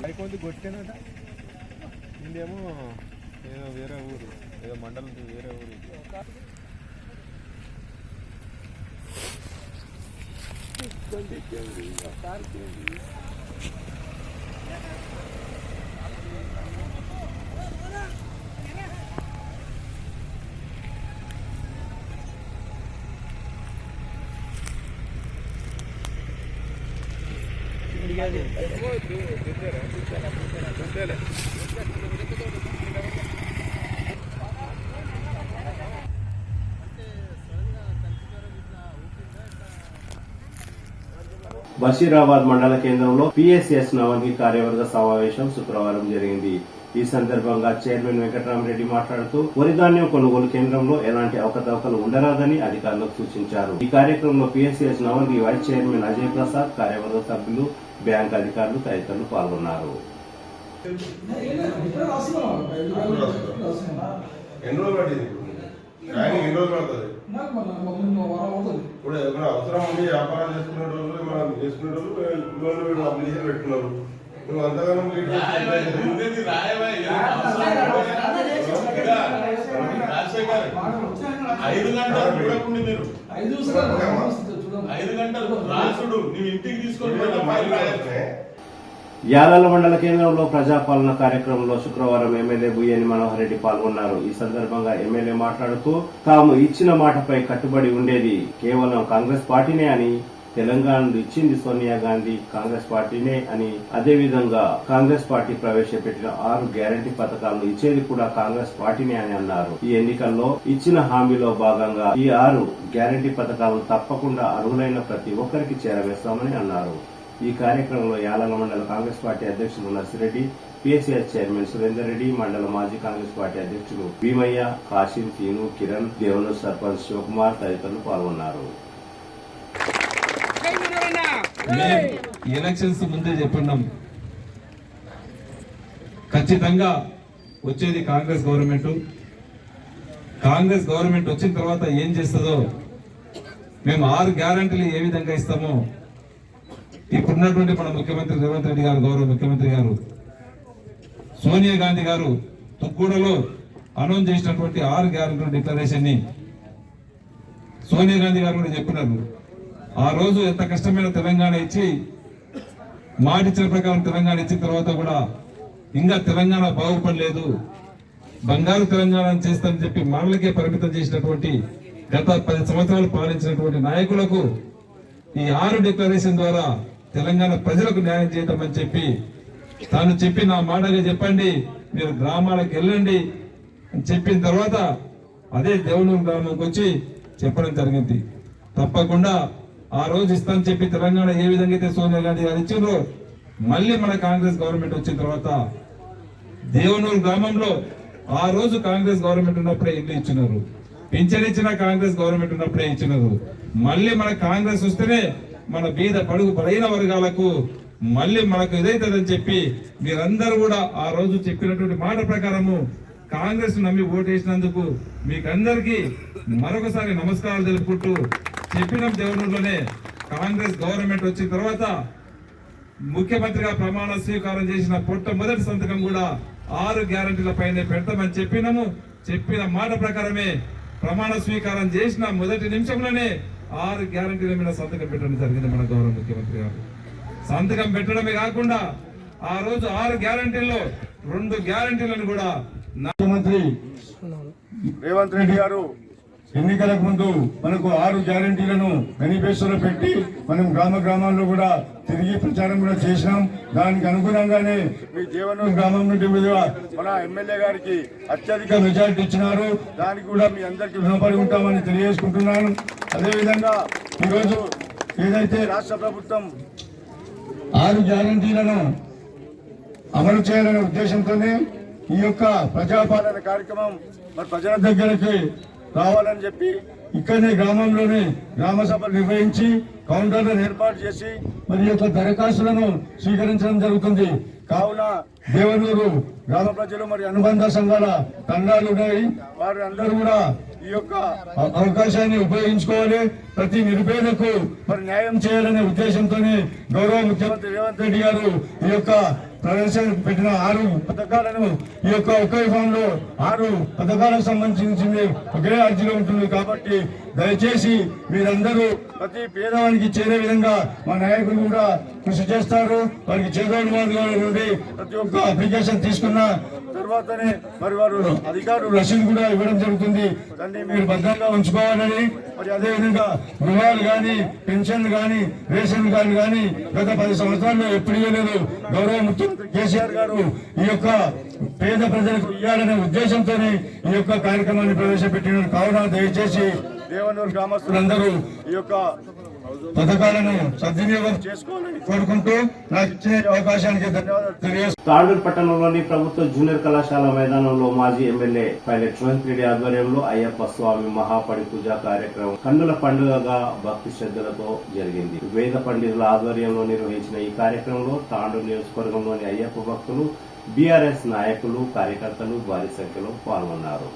అయిపోయింది కొట్టేనట. ఇందేమో ఏదో వేరే ఊరు, ఏదో మండలం వేరే ఊరు.
బషీరాబాద్ మండల కేంద్రంలో పిఎస్ఎస్ నవంగి కార్యవర్గ సమావేశం శుక్రవారం జరిగింది. ఈ సందర్భంగా చైర్మన్ వెంకటరామరెడ్డి మాట్లాడుతూ వరి ధాన్యం కొనుగోలు కేంద్రంలో ఎలాంటి అవకతవకలు ఉండరాదని అధికారులకు సూచించారు. ఈ కార్యక్రమంలో PSS Navangi vice chairman Ajay Prasad, కార్యవర్గ సభ్యులు, బ్యాంక్ అధికారులు తదితరులు పాల్గొన్నారు.
ఇప్పుడు ఏమైనా అవసరం ఉండి వ్యాపారం చేసుకునే రోజులు మనం చేసుకునే రోజులు లోన్లు అప్లికేషన్ పెట్టుకున్నారు. నువ్వు అంతగానం
యాలాల మండల కేంద్రంలో ప్రజాపాలన కార్యక్రమంలో శుక్రవారం ఎమ్మెల్యే బుయ్యని మనోహర్ రెడ్డి పాల్గొన్నారు. ఈ సందర్భంగా ఎమ్మెల్యే మాట్లాడుతూ తాము ఇచ్చిన మాటపై కట్టుబడి ఉండేది కేవలం కాంగ్రెస్ పార్టీనే అని, తెలంగాణ ఇచ్చింది సోనియా గాంధీ కాంగ్రెస్ పార్టీనే అని, అదేవిధంగా కాంగ్రెస్ పార్టీ ప్రవేశపెట్టిన 6 గ్యారంటీ పథకాలను ఇచ్చేది కూడా కాంగ్రెస్ పార్టీనే అని అన్నారు. ఈ ఎన్నికల్లో ఇచ్చిన హామీలో భాగంగా ఈ 6 గ్యారంటీ పథకాలను తప్పకుండా అర్హులైన ప్రతి ఒక్కరికి చేరవేస్తామని అన్నారు. ఈ కార్యక్రమంలో యాలాల మండల కాంగ్రెస్ పార్టీ అధ్యక్షులు నర్సిరెడ్డి, పిఎస్ఎస్ చైర్మన్ సురేందర్ రెడ్డి, మండల మాజీ కాంగ్రెస్ పార్టీ అధ్యక్షులు భీమయ్య, కాశీం, తీను, కిరణ్, దేవనూర్ సర్పంచ్ శివకుమార్ తదితరులు పాల్గొన్నారు.
ఎలక్షన్స్ ముందే చెప్పినాం, ఖచ్చితంగా వచ్చేది కాంగ్రెస్ గవర్నమెంట్. కాంగ్రెస్ గవర్నమెంట్ వచ్చిన తర్వాత ఏం చేస్తుందో, మేము 6 గ్యారంటీలు ఏ విధంగా ఇస్తామో ఇప్పుడున్నటువంటి మన ముఖ్యమంత్రి రేవంత్ రెడ్డి గారు, గౌరవ ముఖ్యమంత్రి గారు సోనియా గాంధీ గారు తుక్కూడలో అనౌన్స్ చేసినటువంటి 6 గ్యారంటీ డిక్లరేషన్ ని సోనియా గాంధీ గారు కూడా చెప్పినారు. ఆ రోజు ఎంత కష్టమైన తెలంగాణ ఇచ్చి మాటిచ్చిన ప్రకారం తెలంగాణ ఇచ్చిన తర్వాత కూడా ఇంకా తెలంగాణ బాగుపడలేదు, బంగారు తెలంగాణ చేస్తానని చెప్పి మాటలకే పరిమితం చేసినటువంటి గత 10 సంవత్సరాలు పాలించినటువంటి నాయకులకు ఈ 6 డిక్లరేషన్ ద్వారా తెలంగాణ ప్రజలకు న్యాయం చేద్దామని చెప్పి తాను చెప్పి నా మాటగా చెప్పండి, మీరు గ్రామాలకు వెళ్ళండి అని చెప్పిన తర్వాత అదే దేవుని గ్రామంకి వచ్చి చెప్పడం జరిగింది. తప్పకుండా ఆ రోజు ఇస్తానని చెప్పి తెలంగాణ ఏ విధంగా అయితే సోనియా గాంధీ గారు ఇచ్చిండ్రో మళ్ళీ మన కాంగ్రెస్ గవర్నమెంట్ వచ్చిన తర్వాత దేవనూరు గ్రామంలో ఆ రోజు కాంగ్రెస్ గవర్నమెంట్ ఉన్నప్పుడే ఇల్లు ఇచ్చినారు, పింఛన్ ఇచ్చిన కాంగ్రెస్ గవర్నమెంట్ ఉన్నప్పుడే ఇచ్చినారు. మళ్ళీ మన కాంగ్రెస్ వస్తేనే మన బీద బడుగు బలైన వర్గాలకు మళ్ళీ మనకు ఇదైతుందని చెప్పి మీరందరూ కూడా ఆ రోజు చెప్పినటువంటి మాట ప్రకారము కాంగ్రెస్ నమ్మి ఓటేసినందుకు మీకందరికీ మరొకసారి నమస్కారాలు తెలుపుకుంటూ చెప్పిన దేవనూరులోనే కాంగ్రెస్ గవర్నమెంట్ వచ్చిన తర్వాత ముఖ్యమంత్రిగా ప్రమాణ స్వీకారం చేసిన మొట్టమొదటి సంతకం కూడా 6 గ్యారంటీల పైనే పెడతామని చెప్పినాము. చెప్పిన మాట ప్రకారమే ప్రమాణ స్వీకారం చేసిన మొదటి నిమిషంలోనే 6 గ్యారంటీల మీద సంతకం పెట్టడం జరిగింది మన గౌరవ ముఖ్యమంత్రి గారు. సంతకం పెట్టడమే కాకుండా ఆ రోజు 6 గ్యారంటీల్లో 2 గ్యారెంటీలను కూడా ముఖ్యమంత్రి
రేవంత్ రెడ్డి గారు
ఎన్నికలకు ముందు మనకు 6 గ్యారెంటీలను మేనిఫెస్టోలో పెట్టి మనం గ్రామాల్లో కూడా తిరిగి ప్రచారం కూడా చేసినాం. దానికి అనుగుణంగానే
మీ దేవనూరు
గ్రామం నుండి
మన ఎమ్మెల్యే గారికి
అత్యధిక మెజారిటీ ఇచ్చినారు. దానికి కూడా మీ అందరికీ రుణపడి ఉంటామని తెలియజేసుకుంటున్నాను. అదేవిధంగా ఈరోజు ఏదైతే
రాష్ట్ర ప్రభుత్వం
6 గ్యారెంటీలను అమలు చేయాలనే ఉద్దేశంతోనే ఈ యొక్క ప్రజాపాలన
కార్యక్రమం మరి
ప్రజల దగ్గరికి రావాలని చెప్పి ఇక్కడనే గ్రామంలోనే గ్రామ సభలు నిర్వహించి కౌంటర్లను ఏర్పాటు చేసి మరి యొక్క దరఖాస్తులను స్వీకరించడం జరుగుతుంది. కావున దేవనూరు గ్రామ ప్రజలు మరి అనుబంధ సంఘాల తండాలు ఉన్నాయి. వారి అందరూ కూడా ఈ యొక్క అవకాశాన్ని ఉపయోగించుకోవాలి. ప్రతి నిరుపేదకు మరి న్యాయం చేయాలనే ఉద్దేశంతోనే గౌరవ ముఖ్యమంత్రి రేవంత్ రెడ్డి గారు ఈ యొక్క ప్రవేశం పెట్టిన 6 పథకాలను ఈ యొక్క ఒకే ఫామ్ లో 6 పథకాలకు సంబంధించింది ఒకే అర్జీలో ఉంటుంది. కాబట్టి దయచేసి మీరందరూ ప్రతి పేదవానికి చేరే విధంగా మా నాయకులు కూడా కృషి చేస్తారు. వారికి చేదోడు మార్గాల నుండి ప్రతి ఒక్క అప్లికేషన్ తీసుకున్న తర్వాతనే మరి వారు అధికారులు రసీదు కూడా ఇవ్వడం జరుగుతుంది. దాన్ని మీరు భద్రంగా ఉంచుకోవాలని మరి అదేవిధంగా గృహాలు కానీ పెన్షన్లు కానీ రేషన్ కార్డు కానీ గత 10 సంవత్సరాల్లో ఎప్పుడు ఇవ్వలేదు. గౌరవ ముఖ్యమంత్రి కేసీఆర్ గారు ఈ యొక్క పేద ప్రజలకు ఇవ్వాలనే ఉద్దేశంతోనే ఈ యొక్క కార్యక్రమాన్ని ప్రవేశపెట్టిన. కావున దయచేసి
దేవనూరు
గ్రామస్తులందరూ ఈ యొక్క పథకాలను సద్వినియోగం చేసుకోవాలని కోరుకుంటూ నాకు ఇచ్చిన అవకాశానికి ధన్యవాదాలు తెలియజేస్తున్నాను.
తాండూరు పట్టణంలోని ప్రభుత్వ జూనియర్ కళాశాల మైదానంలో మాజీ ఎమ్మెల్యే పైలట్ రోహిత్ రెడ్డి ఆధ్వర్యంలో అయ్యప్ప స్వామి మహాపడి పూజా కార్యక్రమం కన్నుల పండుగగా భక్తి శ్రద్ధలతో జరిగింది. వేద పండితుల ఆధ్వర్యంలో నిర్వహించిన ఈ కార్యక్రమంలో తాండూరు నియోజకవర్గంలోని అయ్యప్ప భక్తులు, బీఆర్ఎస్ నాయకులు, కార్యకర్తలు భారీ సంఖ్యలో పాల్గొన్నారు.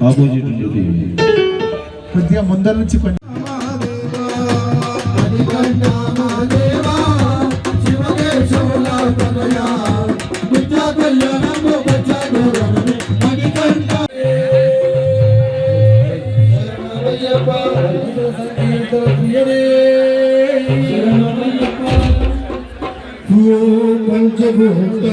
ఆపోజిట్
కొద్దిగా ముందర నుంచి కొంచెం
పంచభూత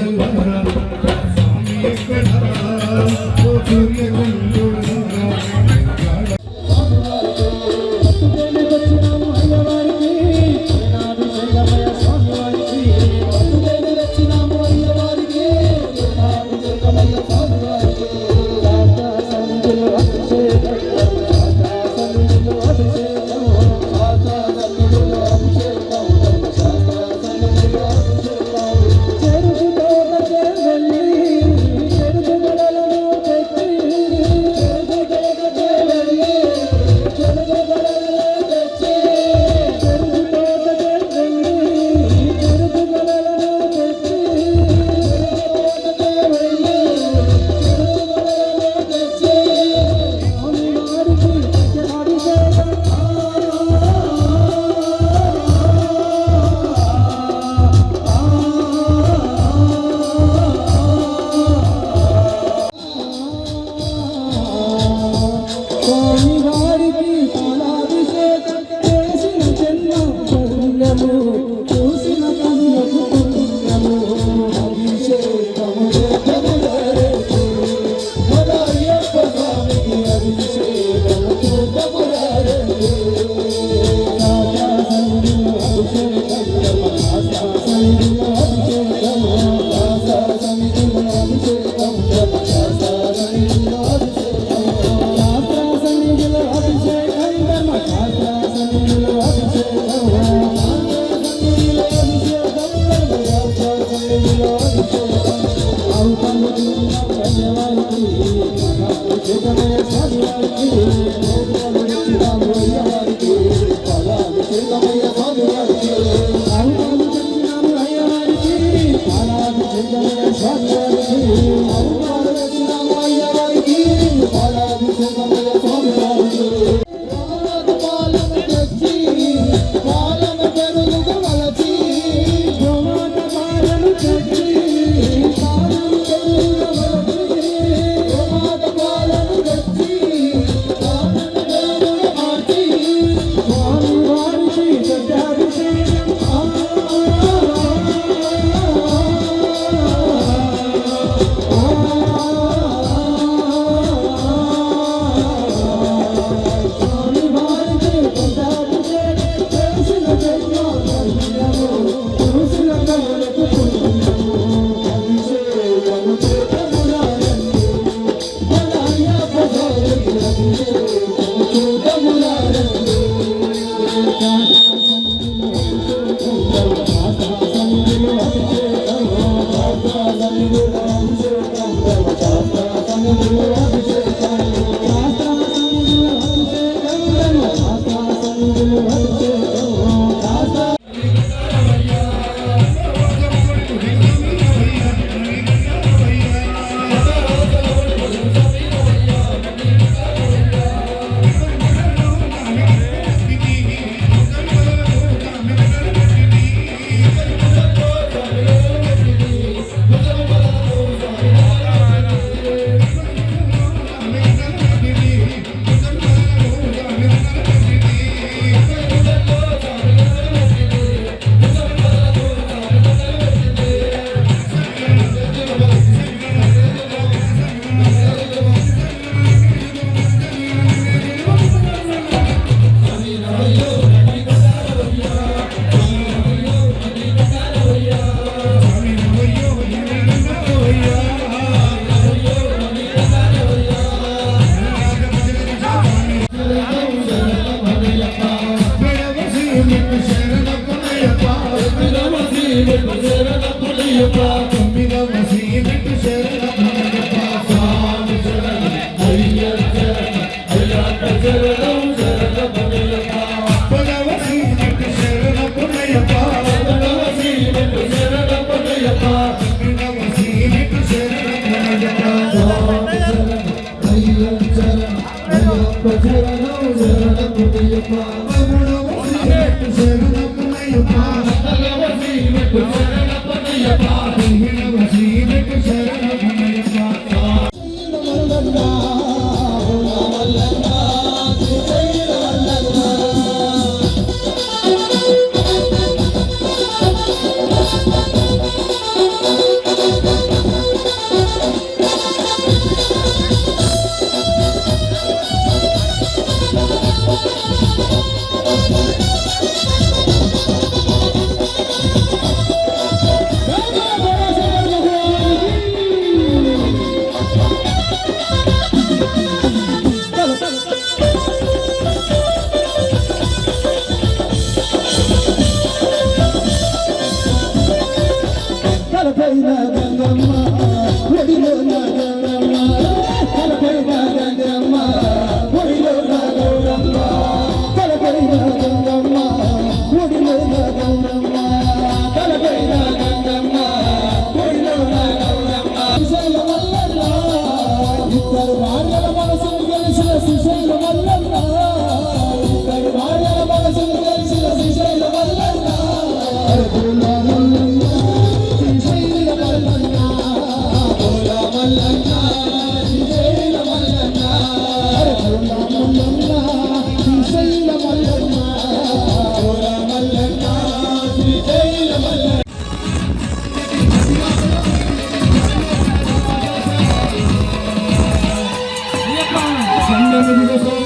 Gracias.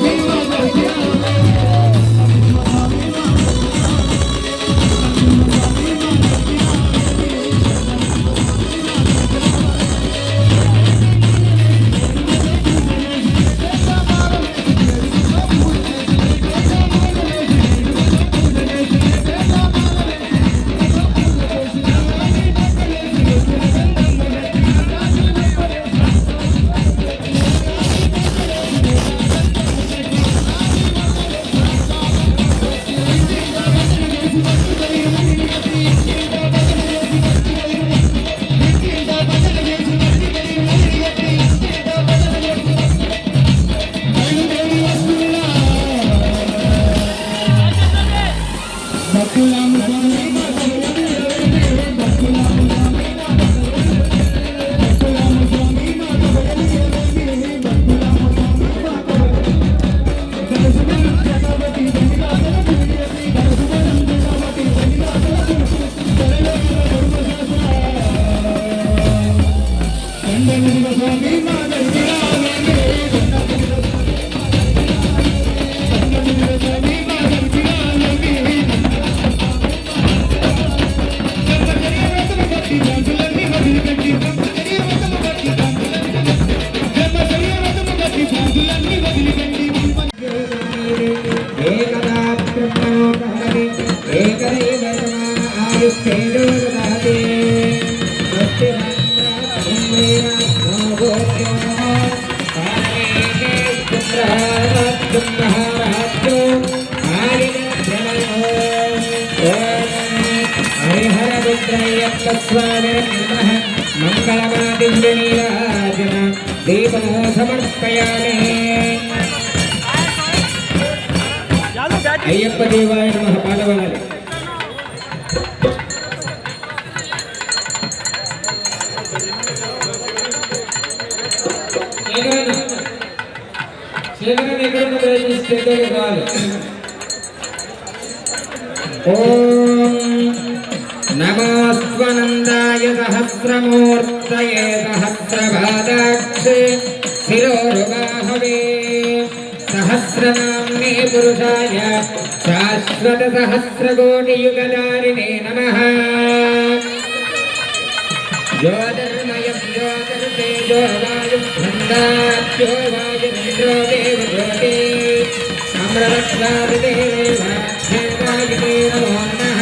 अय्यप्प स्वामिने नमः मंगलमादिव्यनीराजन दीपं समर्पयामि अय्यप्प देवाय नमः पादवनाले शेखरन एकडून प्रयत्निస్తే కావాలి ओम नमोऽस्त्वनन्दाय सहस्रमूर्तये सहस्रपादाक्षे शिरोरुबाहवे सहस्रनाम्ने पुरुषाय शाश्वत सहस्रकोटियुगधारिणे नमः ज्योतिर्मय ज्योतिर्तेजो वायुर्गन्धाख्यो वायुरिन्द्रो देवज्योति अमृतत्वादिदेवाय नमो नमः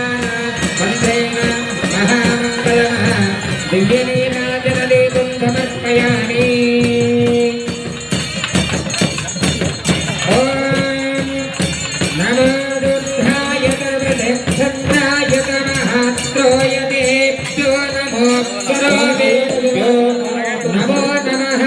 ईशानवन्द्रेण महामङ्गलमः दिव्यनीराजनदीपं समर्पयामि ॐ नमो रुद्राय सर्वदक्षत्राय महात्रोय देभ्यो नमो सर्वेभ्यो नमो नमः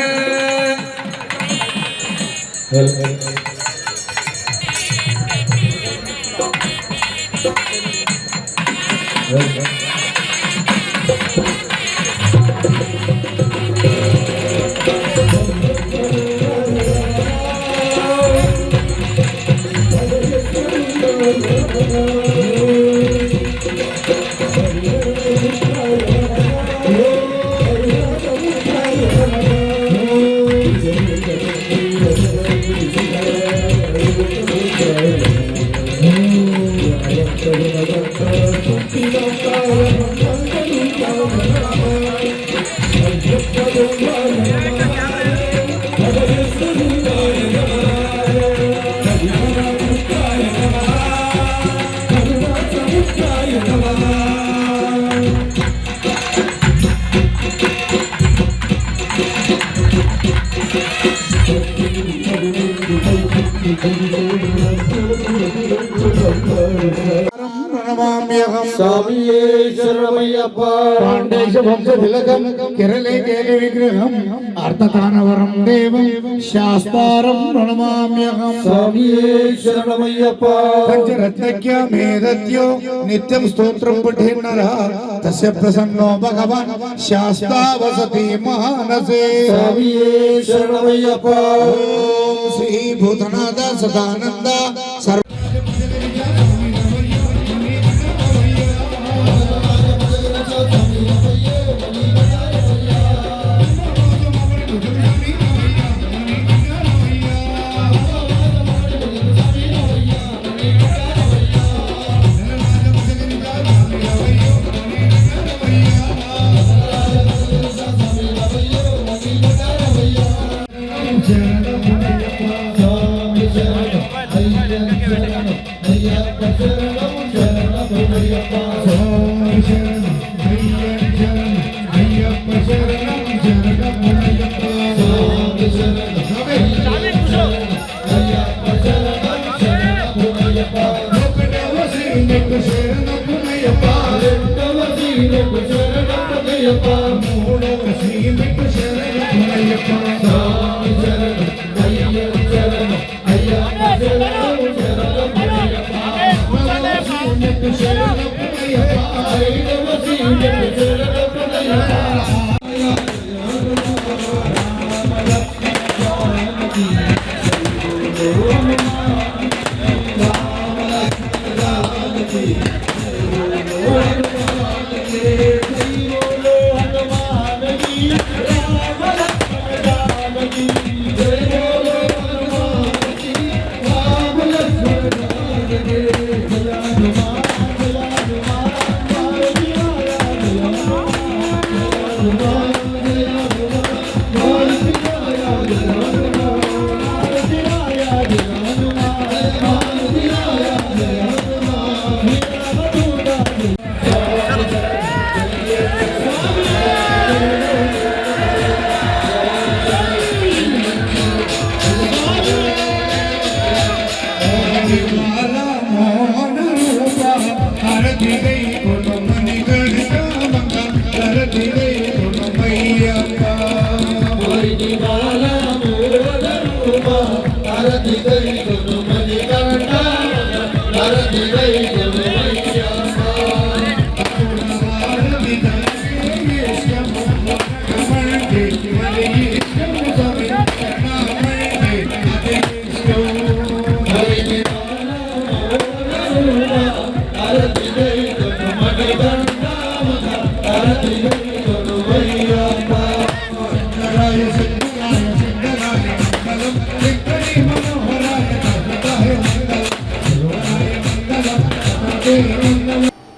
అర్థతానవరం దేవం శాస్తారం ప్రణమామ్యహం పంచరత్నజ్ఞ మేధత్యో నిత్యం స్తోత్రం పఠేన్నర తస్య ప్రసన్నో భగవాన్ శాస్తా వసతి మానసే ఓం శ్రీ భూతనాథ సదానంద సర్వ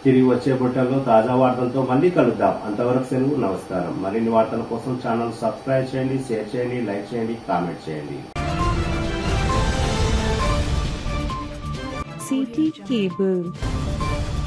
తిరిగి వచ్చే బుట్టల్లో తాజా వార్తలతో మళ్ళీ కలుద్దాం. అంతవరకు సెలవు, నమస్కారం. మరిన్ని వార్తల కోసం ఛానల్ సబ్స్క్రైబ్ చేయండి, షేర్ చేయండి, లైక్ చేయండి, కామెంట్ చేయండి.
City cable.